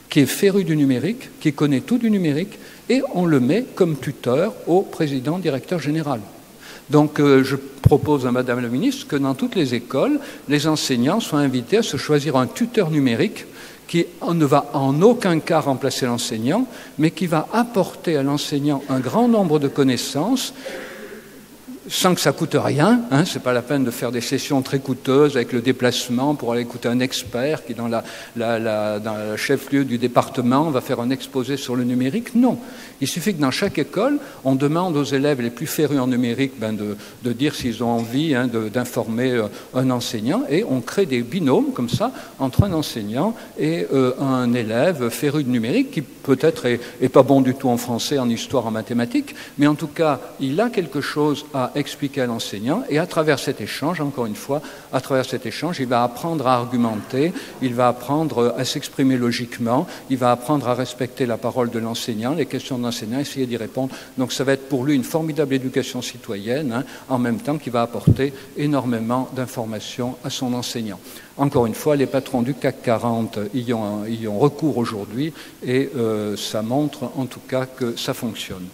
qui est féru du numérique, qui connaît tout du numérique, et on le met comme tuteur au président, directeur général. Donc je propose à Madame la Ministre que dans toutes les écoles, les enseignants soient invités à se choisir un tuteur numérique qui ne va en aucun cas remplacer l'enseignant, mais qui va apporter à l'enseignant un grand nombre de connaissances sans que ça coûte rien. C'est pas la peine de faire des sessions très coûteuses avec le déplacement pour aller écouter un expert qui, dans dans le chef-lieu du département, va faire un exposé sur le numérique. Non. Il suffit que dans chaque école, on demande aux élèves les plus férus en numérique de dire s'ils ont envie d'informer un enseignant, et on crée des binômes comme ça entre un enseignant et un élève féru de numérique qui peut-être est pas bon du tout en français, en histoire, en mathématiques, mais en tout cas, il a quelque chose à expliquer à l'enseignant, et à travers cet échange, encore une fois, à travers cet échange, il va apprendre à argumenter, il va apprendre à s'exprimer logiquement, il va apprendre à respecter la parole de l'enseignant, les questions de l'enseignant, essayer d'y répondre. Donc ça va être pour lui une formidable éducation citoyenne, hein, en même temps qu'il va apporter énormément d'informations à son enseignant. Encore une fois, les patrons du CAC 40 y ont recours aujourd'hui et ça montre en tout cas que ça fonctionne.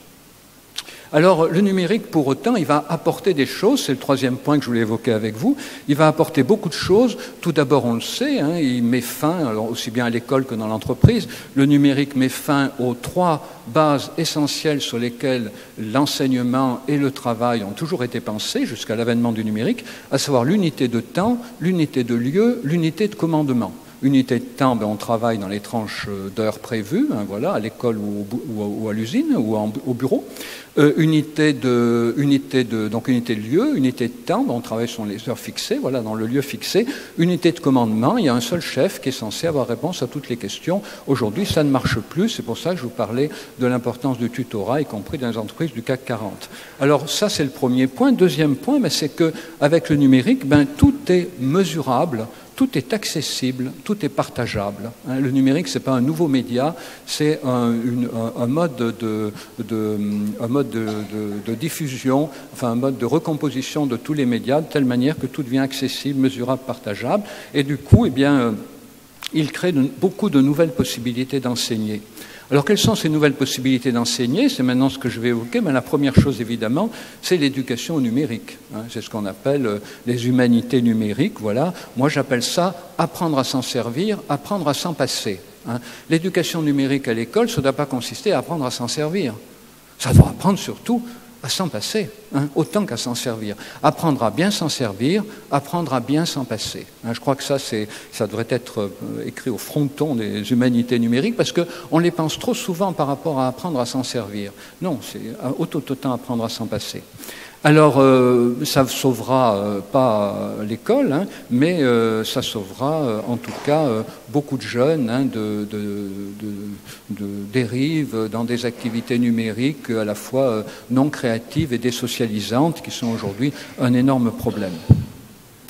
Alors, le numérique, pour autant, il va apporter des choses, c'est le troisième point que je voulais évoquer avec vous, il va apporter beaucoup de choses. Tout d'abord, on le sait, hein, il met fin, alors aussi bien à l'école que dans l'entreprise, le numérique met fin aux 3 bases essentielles sur lesquelles l'enseignement et le travail ont toujours été pensés jusqu'à l'avènement du numérique, à savoir l'unité de temps, l'unité de lieu, l'unité de commandement. Unité de temps, on travaille dans les tranches d'heures prévues, hein, voilà, à l'école ou à l'usine ou au bureau. Unité de lieu, unité de temps, on travaille sur les heures fixées, voilà, dans le lieu fixé. Unité de commandement, il y a un seul chef qui est censé avoir réponse à toutes les questions. Aujourd'hui, ça ne marche plus, c'est pour ça que je vous parlais de l'importance du tutorat, y compris dans les entreprises du CAC 40. Alors ça, c'est le premier point. Deuxième point, c'est qu'avec le numérique, tout est mesurable, tout est accessible, tout est partageable. Le numérique, ce n'est pas un nouveau média, c'est un mode de diffusion, enfin un mode de recomposition de tous les médias, de telle manière que tout devient accessible, mesurable, partageable. Et du coup, il crée beaucoup de nouvelles possibilités d'enseigner. Alors, quelles sont ces nouvelles possibilités d'enseigner? C'est maintenant ce que je vais évoquer. Mais la première chose, évidemment, c'est l'éducation au numérique. C'est ce qu'on appelle les humanités numériques. Voilà. Moi, j'appelle ça apprendre à s'en servir, apprendre à s'en passer. L'éducation numérique à l'école, ça ne doit pas consister à apprendre à s'en servir. Ça doit apprendre surtout à s'en passer, autant qu'à s'en servir. Apprendre à bien s'en servir, apprendre à bien s'en passer. Je crois que ça devrait être écrit au fronton des humanités numériques, parce qu'on les pense trop souvent par rapport à apprendre à s'en servir. Non, c'est autant apprendre à s'en passer. Alors, ça ne sauvera pas l'école, mais ça sauvera en tout cas beaucoup de jeunes de dérives dans des activités numériques à la fois non créatives et désocialisantes qui sont aujourd'hui un énorme problème.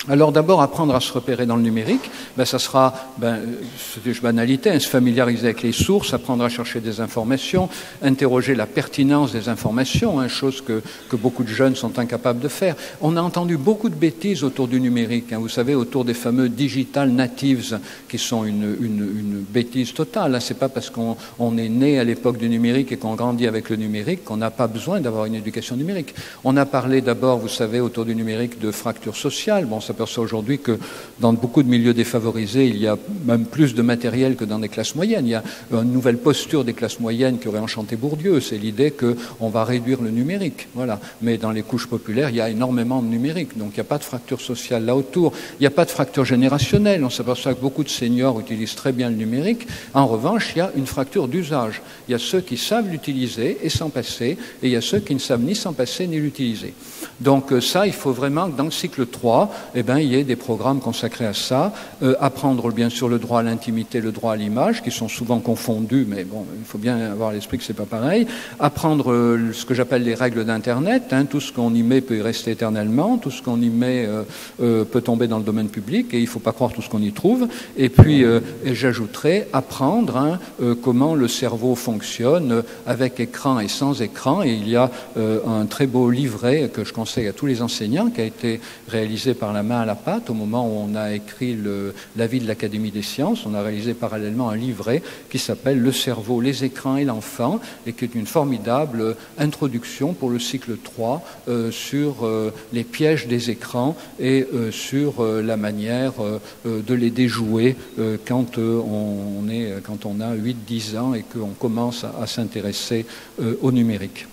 Alors d'abord, apprendre à se repérer dans le numérique, ça sera, c'est des banalités, se familiariser avec les sources, apprendre à chercher des informations, interroger la pertinence des informations, chose que beaucoup de jeunes sont incapables de faire. On a entendu beaucoup de bêtises autour du numérique, vous savez, autour des fameux digital natives, qui sont une bêtise totale. C'est pas parce qu'on est né à l'époque du numérique et qu'on grandit avec le numérique qu'on n'a pas besoin d'avoir une éducation numérique. On a parlé d'abord, vous savez, autour du numérique de fracture sociale. On s'aperçoit aujourd'hui que dans beaucoup de milieux défavorisés, il y a même plus de matériel que dans des classes moyennes. Il y a une nouvelle posture des classes moyennes qui aurait enchanté Bourdieu. C'est l'idée qu'on va réduire le numérique. Voilà. Mais dans les couches populaires, il y a énormément de numérique. Donc il n'y a pas de fracture sociale là autour. Il n'y a pas de fracture générationnelle. On s'aperçoit que beaucoup de seniors utilisent très bien le numérique. En revanche, il y a une fracture d'usage. Il y a ceux qui savent l'utiliser et s'en passer, et il y a ceux qui ne savent ni s'en passer ni l'utiliser. Donc ça, il faut vraiment que dans le cycle 3, il y ait des programmes consacrés à ça, apprendre bien sûr le droit à l'intimité, le droit à l'image, qui sont souvent confondus, mais bon, il faut bien avoir à l'esprit que c'est pas pareil. Apprendre ce que j'appelle les règles d'Internet, tout ce qu'on y met peut y rester éternellement, tout ce qu'on y met peut tomber dans le domaine public, et il ne faut pas croire tout ce qu'on y trouve. Et puis, j'ajouterais apprendre comment le cerveau fonctionne avec écran et sans écran. Et il y a un très beau livret que je conseille à tous les enseignants, qui a été réalisé par la main à la pâte au moment où on a écrit l'avis de l'Académie des sciences. On a réalisé parallèlement un livret qui s'appelle « Le cerveau, les écrans et l'enfant » et qui est une formidable introduction pour le cycle 3 sur les pièges des écrans et sur la manière de les déjouer quand on a 8-10 ans et qu'on commence à s'intéresser au numérique.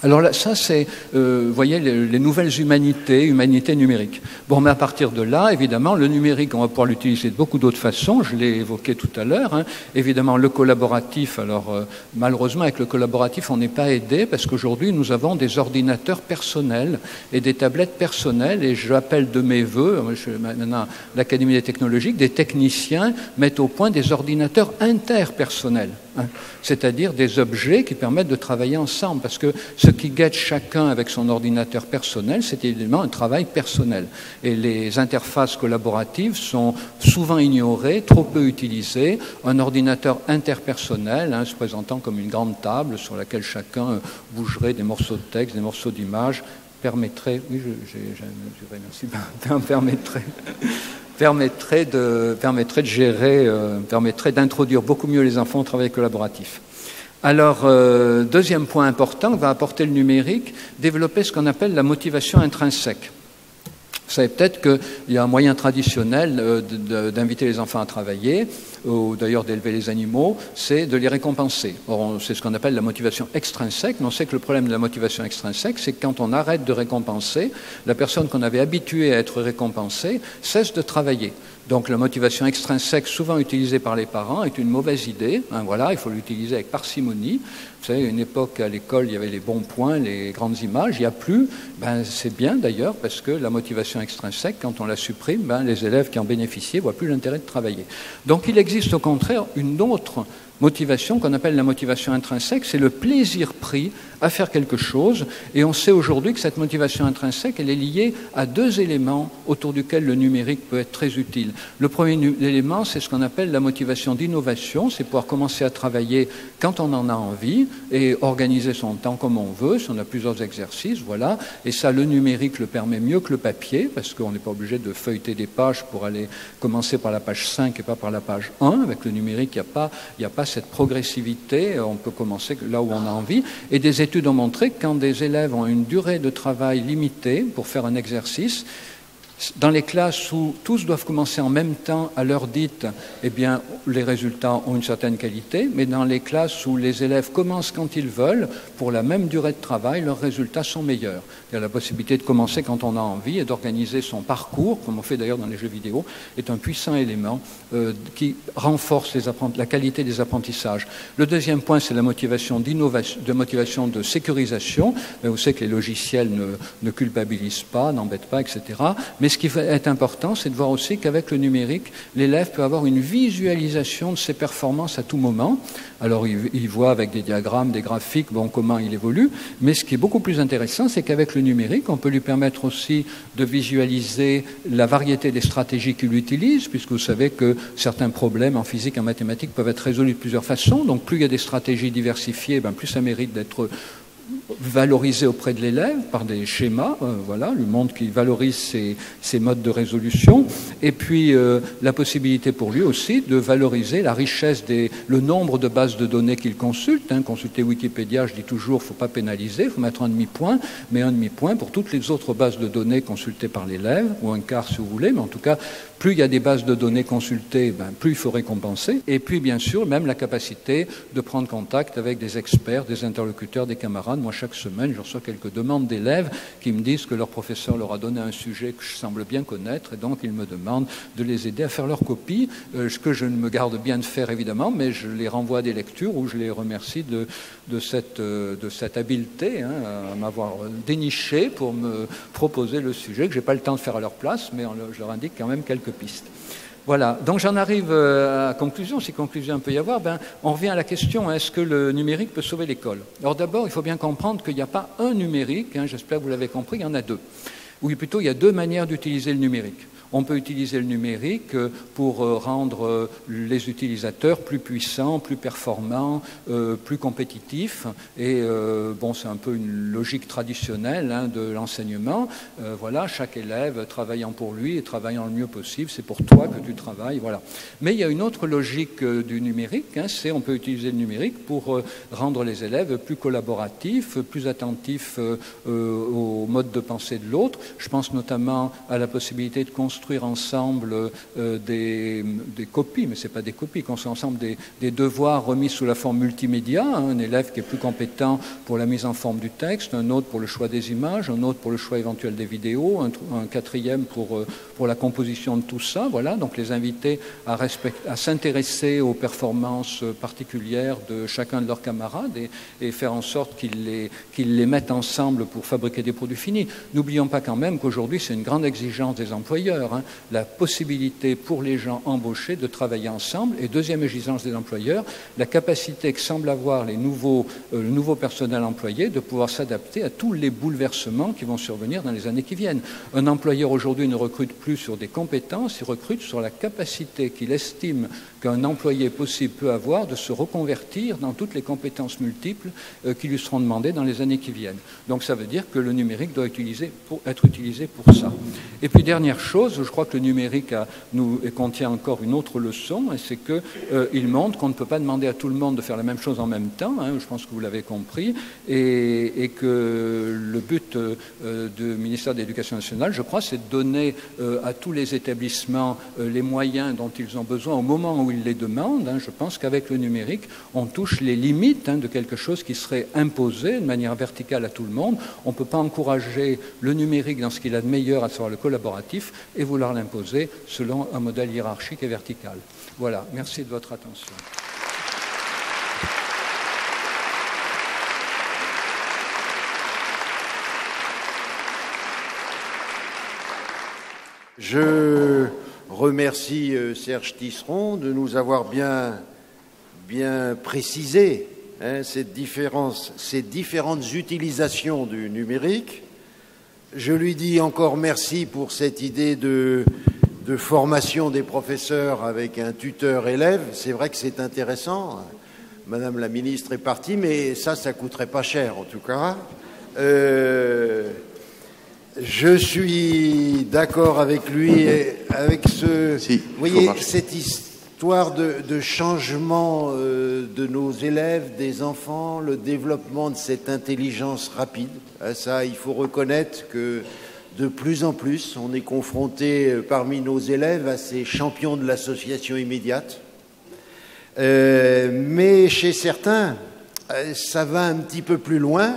Alors là, ça c'est, vous voyez, les nouvelles humanités numériques. Bon, mais à partir de là, évidemment, le numérique, on va pouvoir l'utiliser de beaucoup d'autres façons. Je l'ai évoqué tout à l'heure. Évidemment, le collaboratif. Alors, malheureusement, avec le collaboratif, on n'est pas aidé parce qu'aujourd'hui, nous avons des ordinateurs personnels et des tablettes personnelles. Et j'appelle de mes voeux, maintenant, l'Académie des technologies, des techniciens mettent au point des ordinateurs interpersonnels. hein, c'est-à-dire des objets qui permettent de travailler ensemble, parce que ce qui guette chacun avec son ordinateur personnel, c'est évidemment un travail personnel. Et les interfaces collaboratives sont souvent ignorées, trop peu utilisées. Un ordinateur interpersonnel, hein, se présentant comme une grande table sur laquelle chacun bougerait des morceaux de texte, des morceaux d'images, permettrait, oui, j'ai mesuré, merci, permettrait de gérer, permettrait d'introduire beaucoup mieux les enfants au travail collaboratif. Alors, deuxième point important, va apporter le numérique, développer ce qu'on appelle la motivation intrinsèque. Vous savez peut-être qu'il y a un moyen traditionnel d'inviter les enfants à travailler, ou d'ailleurs d'élever les animaux, c'est de les récompenser. Or, c'est ce qu'on appelle la motivation extrinsèque, mais on sait que le problème de la motivation extrinsèque, c'est que quand on arrête de récompenser, la personne qu'on avait habituée à être récompensée cesse de travailler. Donc la motivation extrinsèque, souvent utilisée par les parents, est une mauvaise idée. Hein, voilà, il faut l'utiliser avec parcimonie. Vous savez, à une époque, à l'école, il y avait les bons points, les grandes images. Il n'y a plus. Ben, c'est bien d'ailleurs, parce que la motivation extrinsèque, quand on la supprime, ben, les élèves qui en bénéficiaient ne voient plus l'intérêt de travailler. Donc il existe au contraire une autre motivation qu'on appelle la motivation intrinsèque, c'est le plaisir pris à faire quelque chose. Et on sait aujourd'hui que cette motivation intrinsèque, elle est liée à deux éléments autour duquel le numérique peut être très utile. Le premier élément, c'est ce qu'on appelle la motivation d'innovation, c'est pouvoir commencer à travailler quand on en a envie et organiser son temps comme on veut, si on a plusieurs exercices, voilà. Et ça, le numérique le permet mieux que le papier, parce qu'on n'est pas obligé de feuilleter des pages pour aller commencer par la page 5 et pas par la page 1. Avec le numérique, il n'y a pas cette progressivité, on peut commencer là où on a envie. Et des études ont montré que quand des élèves ont une durée de travail limitée pour faire un exercice, dans les classes où tous doivent commencer en même temps à l'heure dite, eh bien, les résultats ont une certaine qualité, mais dans les classes où les élèves commencent quand ils veulent, pour la même durée de travail, leurs résultats sont meilleurs. Il y a la possibilité de commencer quand on a envie et d'organiser son parcours, comme on fait d'ailleurs dans les jeux vidéo, est un puissant élément qui renforce la qualité des apprentissages. Le deuxième point, c'est la motivation d'innovation, de motivation de sécurisation. Vous savez que les logiciels ne culpabilisent pas, n'embêtent pas, etc. Mais ce qui est important, c'est de voir aussi qu'avec le numérique, l'élève peut avoir une visualisation de ses performances à tout moment. Alors, il voit avec des diagrammes, des graphiques, bon, comment il évolue. Mais ce qui est beaucoup plus intéressant, c'est qu'avec le numérique, on peut lui permettre aussi de visualiser la variété des stratégies qu'il utilise, puisque vous savez que certains problèmes en physique, en mathématiques peuvent être résolus de plusieurs façons. Donc, plus il y a des stratégies diversifiées, plus ça mérite d'être valorisé auprès de l'élève par des schémas, voilà, lui montre qu'il valorise ses modes de résolution, et puis la possibilité pour lui aussi de valoriser la richesse le nombre de bases de données qu'il consulte. Hein. Consulter Wikipédia, je dis toujours, il ne faut pas pénaliser, il faut mettre un demi-point, mais un demi-point pour toutes les autres bases de données consultées par l'élève, ou un quart si vous voulez, mais en tout cas, plus il y a des bases de données consultées, plus il faut récompenser. Et puis, bien sûr, même la capacité de prendre contact avec des experts, des interlocuteurs, des camarades. Moi, chaque semaine, je reçois quelques demandes d'élèves qui me disent que leur professeur leur a donné un sujet que je semble bien connaître, et donc ils me demandent de les aider à faire leur copie, ce que je ne me garde bien de faire, évidemment, mais je les renvoie à des lectures où je les remercie de cette habileté, hein, à m'avoir déniché pour me proposer le sujet, que je n'ai pas le temps de faire à leur place, mais je leur indique quand même quelques pistes. Voilà, donc j'en arrive à la conclusion, si conclusion peut y avoir, on revient à la question, est-ce que le numérique peut sauver l'école? Alors d'abord, il faut bien comprendre qu'il n'y a pas un numérique, hein, j'espère que vous l'avez compris, il y en a deux. Ou plutôt, il y a deux manières d'utiliser le numérique. On peut utiliser le numérique pour rendre les utilisateurs plus puissants, plus performants, plus compétitifs. Et bon, c'est un peu une logique traditionnelle, hein, de l'enseignement. Voilà, chaque élève travaillant pour lui et travaillant le mieux possible, c'est pour toi que tu travailles. Voilà. Mais il y a une autre logique du numérique, hein, c'est on peut utiliser le numérique pour rendre les élèves plus collaboratifs, plus attentifs au mode de pensée de l'autre. Je pense notamment à la possibilité de construire ensemble des copies, mais ce n'est pas des copies, construire ensemble des devoirs remis sous la forme multimédia, hein, un élève qui est plus compétent pour la mise en forme du texte, un autre pour le choix des images, un autre pour le choix éventuel des vidéos, un quatrième pour la composition de tout ça, voilà, donc les inviter à s'intéresser aux performances particulières de chacun de leurs camarades et faire en sorte qu'ils les mettent ensemble pour fabriquer des produits finis. N'oublions pas quand même qu'aujourd'hui, c'est une grande exigence des employeurs. employeurs, hein, la possibilité pour les gens embauchés de travailler ensemble. Et deuxième exigence des employeurs, la capacité que semblent avoir le nouveau personnel employé de pouvoir s'adapter à tous les bouleversements qui vont survenir dans les années qui viennent. Un employeur aujourd'hui ne recrute plus sur des compétences, il recrute sur la capacité qu'il estime qu'un employé possible peut avoir de se reconvertir dans toutes les compétences multiples qui lui seront demandées dans les années qui viennent. Donc ça veut dire que le numérique doit être utilisé pour ça. Et puis dernière chose, je crois que le numérique contient encore une autre leçon, et c'est qu'il montre qu'on ne peut pas demander à tout le monde de faire la même chose en même temps, hein, je pense que vous l'avez compris, et que le but du ministère de l'Éducation nationale, je crois, c'est de donner à tous les établissements les moyens dont ils ont besoin au moment où ils les demandent. Hein. Je pense qu'avec le numérique, on touche les limites de quelque chose qui serait imposé de manière verticale à tout le monde. On ne peut pas encourager le numérique dans ce qu'il a de meilleur, à savoir le collaboratif, et vouloir l'imposer selon un modèle hiérarchique et vertical. Voilà, merci de votre attention. Je remercie Serge Tisseron de nous avoir bien précisé ces différentes utilisations du numérique. Je lui dis encore merci pour cette idée de formation des professeurs avec un tuteur-élève. C'est vrai que c'est intéressant. Madame la ministre est partie, mais ça coûterait pas cher en tout cas. Je suis d'accord avec lui, avec vous voyez, cette histoire de changement de nos élèves, des enfants, le développement de cette intelligence rapide. Ça, il faut reconnaître que de plus en plus, on est confronté parmi nos élèves à ces champions de l'association immédiate. Mais chez certains, ça va un petit peu plus loin.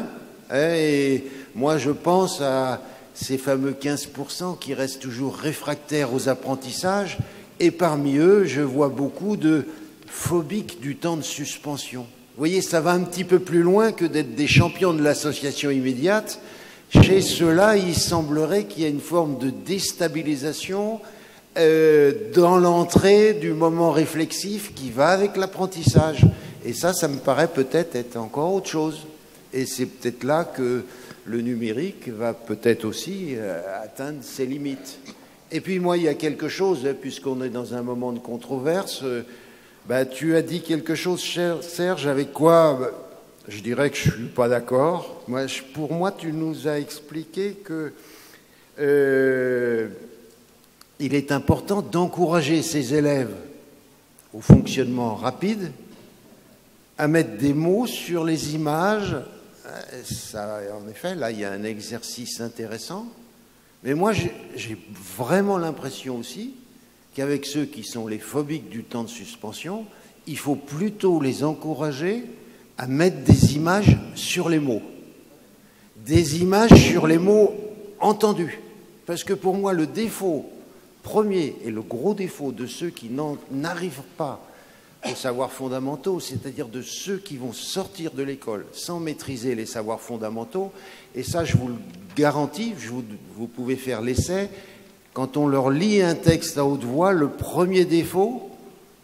Et moi, je pense à ces fameux 15% qui restent toujours réfractaires aux apprentissages, et parmi eux, je vois beaucoup de phobiques du temps de suspension. Vous voyez, ça va un petit peu plus loin que d'être des champions de l'association immédiate. Chez ceux-là, il semblerait qu'il y ait une forme de déstabilisation dans l'entrée du moment réflexif qui va avec l'apprentissage. Et ça me paraît peut-être être encore autre chose. Et c'est peut-être là que le numérique va peut-être aussi atteindre ses limites. Et puis moi, il y a quelque chose, puisqu'on est dans un moment de controverse, tu as dit quelque chose, cher Serge, avec quoi je dirais que je ne suis pas d'accord. Pour moi, tu nous as expliqué que il est important d'encourager ces élèves au fonctionnement rapide, à mettre des mots sur les images. Ça, en effet, là, il y a un exercice intéressant. Mais moi, j'ai vraiment l'impression aussi qu'avec ceux qui sont les phobiques du temps de suspension, il faut plutôt les encourager à mettre des images sur les mots. Des images sur les mots entendus. Parce que pour moi, le défaut premier et le gros défaut de ceux qui n'arrivent pas aux savoirs fondamentaux, c'est-à-dire de ceux qui vont sortir de l'école sans maîtriser les savoirs fondamentaux, et ça je vous le garantis, vous pouvez faire l'essai, quand on leur lit un texte à haute voix, le premier défaut,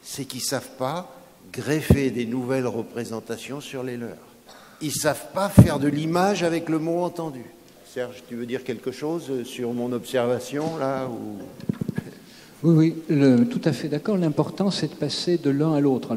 c'est qu'ils ne savent pas greffer des nouvelles représentations sur les leurs. Ils ne savent pas faire de l'image avec le mot entendu. Serge, tu veux dire quelque chose sur mon observation là ou... Oui, tout à fait d'accord. L'important, c'est de passer de l'un à l'autre.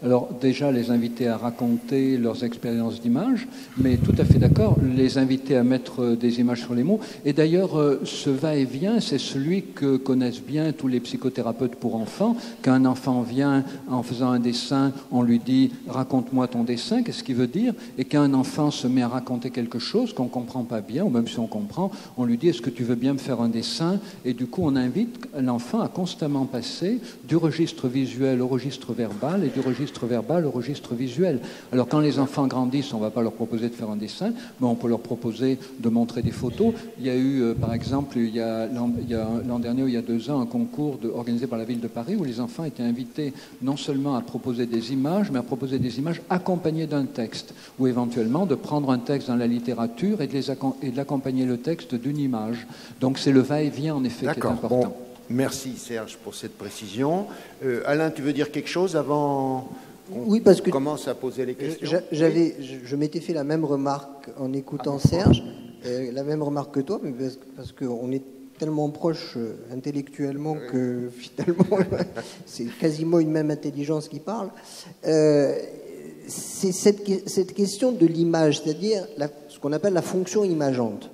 Alors déjà, les inviter à raconter leurs expériences d'image, mais tout à fait d'accord, les inviter à mettre des images sur les mots. Et d'ailleurs, ce va-et-vient, c'est celui que connaissent bien tous les psychothérapeutes pour enfants. Quand un enfant vient en faisant un dessin, on lui dit « raconte-moi ton dessin », qu'est-ce qu'il veut dire? Et quand un enfant se met à raconter quelque chose qu'on ne comprend pas bien, ou même si on comprend, on lui dit « est-ce que tu veux bien me faire un dessin ?» Et du coup, on invite l'enfant l'enfant a constamment passé du registre visuel au registre verbal et du registre verbal au registre visuel. Alors quand les enfants grandissent, on ne va pas leur proposer de faire un dessin, mais on peut leur proposer de montrer des photos. Il y a eu, par exemple, l'an dernier ou il y a 2 ans, un concours organisé par la ville de Paris où les enfants étaient invités non seulement à proposer des images, mais à proposer des images accompagnées d'un texte, ou éventuellement de prendre un texte dans la littérature et de l'accompagner le texte d'une image. Donc c'est le va-et-vient en effet qui est important. Bon, merci Serge pour cette précision. Alain, tu veux dire quelque chose avant qu'on commence à poser les questions? Je m'étais fait la même remarque en écoutant Serge, la même remarque que toi, mais parce qu'on est tellement proches intellectuellement que finalement c'est quasiment une même intelligence qui parle. C'est cette question de l'image, c'est-à-dire ce qu'on appelle la fonction imageante.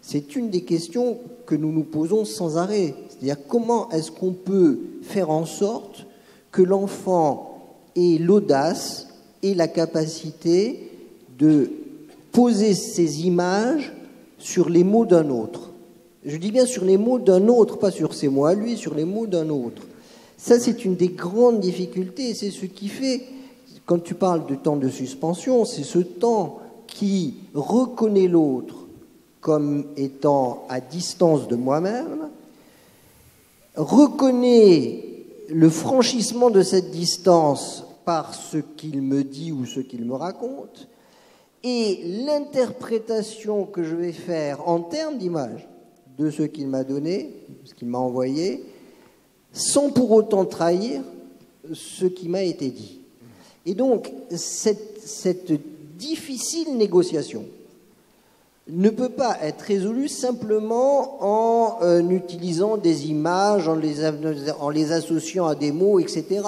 C'est une des questions que nous nous posons sans arrêt. C'est-à-dire comment est-ce qu'on peut faire en sorte que l'enfant ait l'audace et la capacité de poser ses images sur les mots d'un autre. Je dis bien sur les mots d'un autre, pas sur ses mots à lui, sur les mots d'un autre. Ça, c'est une des grandes difficultés. C'est ce qui fait, quand tu parles de temps de suspension, c'est ce temps qui reconnaît l'autre comme étant à distance de moi-même, reconnaît le franchissement de cette distance par ce qu'il me dit ou ce qu'il me raconte, et l'interprétation que je vais faire en termes d'image de ce qu'il m'a donné, ce qu'il m'a envoyé, sans pour autant trahir ce qui m'a été dit. Et donc, cette difficile négociation ne peut pas être résolue simplement en utilisant des images, en les associant à des mots, etc.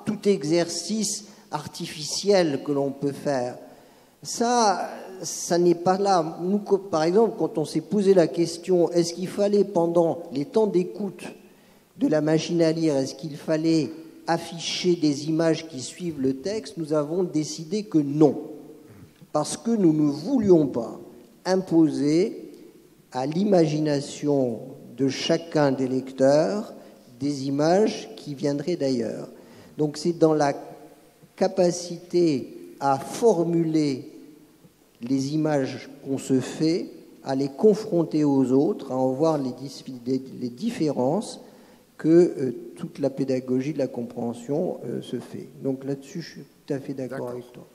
Tout exercice artificiel que l'on peut faire, ça n'est pas là. Nous, par exemple, quand on s'est posé la question, est-ce qu'il fallait, pendant les temps d'écoute de la machine à lire, est-ce qu'il fallait afficher des images qui suivent le texte, nous avons décidé que non, parce que nous ne voulions pas imposer à l'imagination de chacun des lecteurs des images qui viendraient d'ailleurs. Donc c'est dans la capacité à formuler les images qu'on se fait, à les confronter aux autres, à en voir les différences, que toute la pédagogie de la compréhension se fait. Donc là-dessus, je suis tout à fait d'accord avec toi.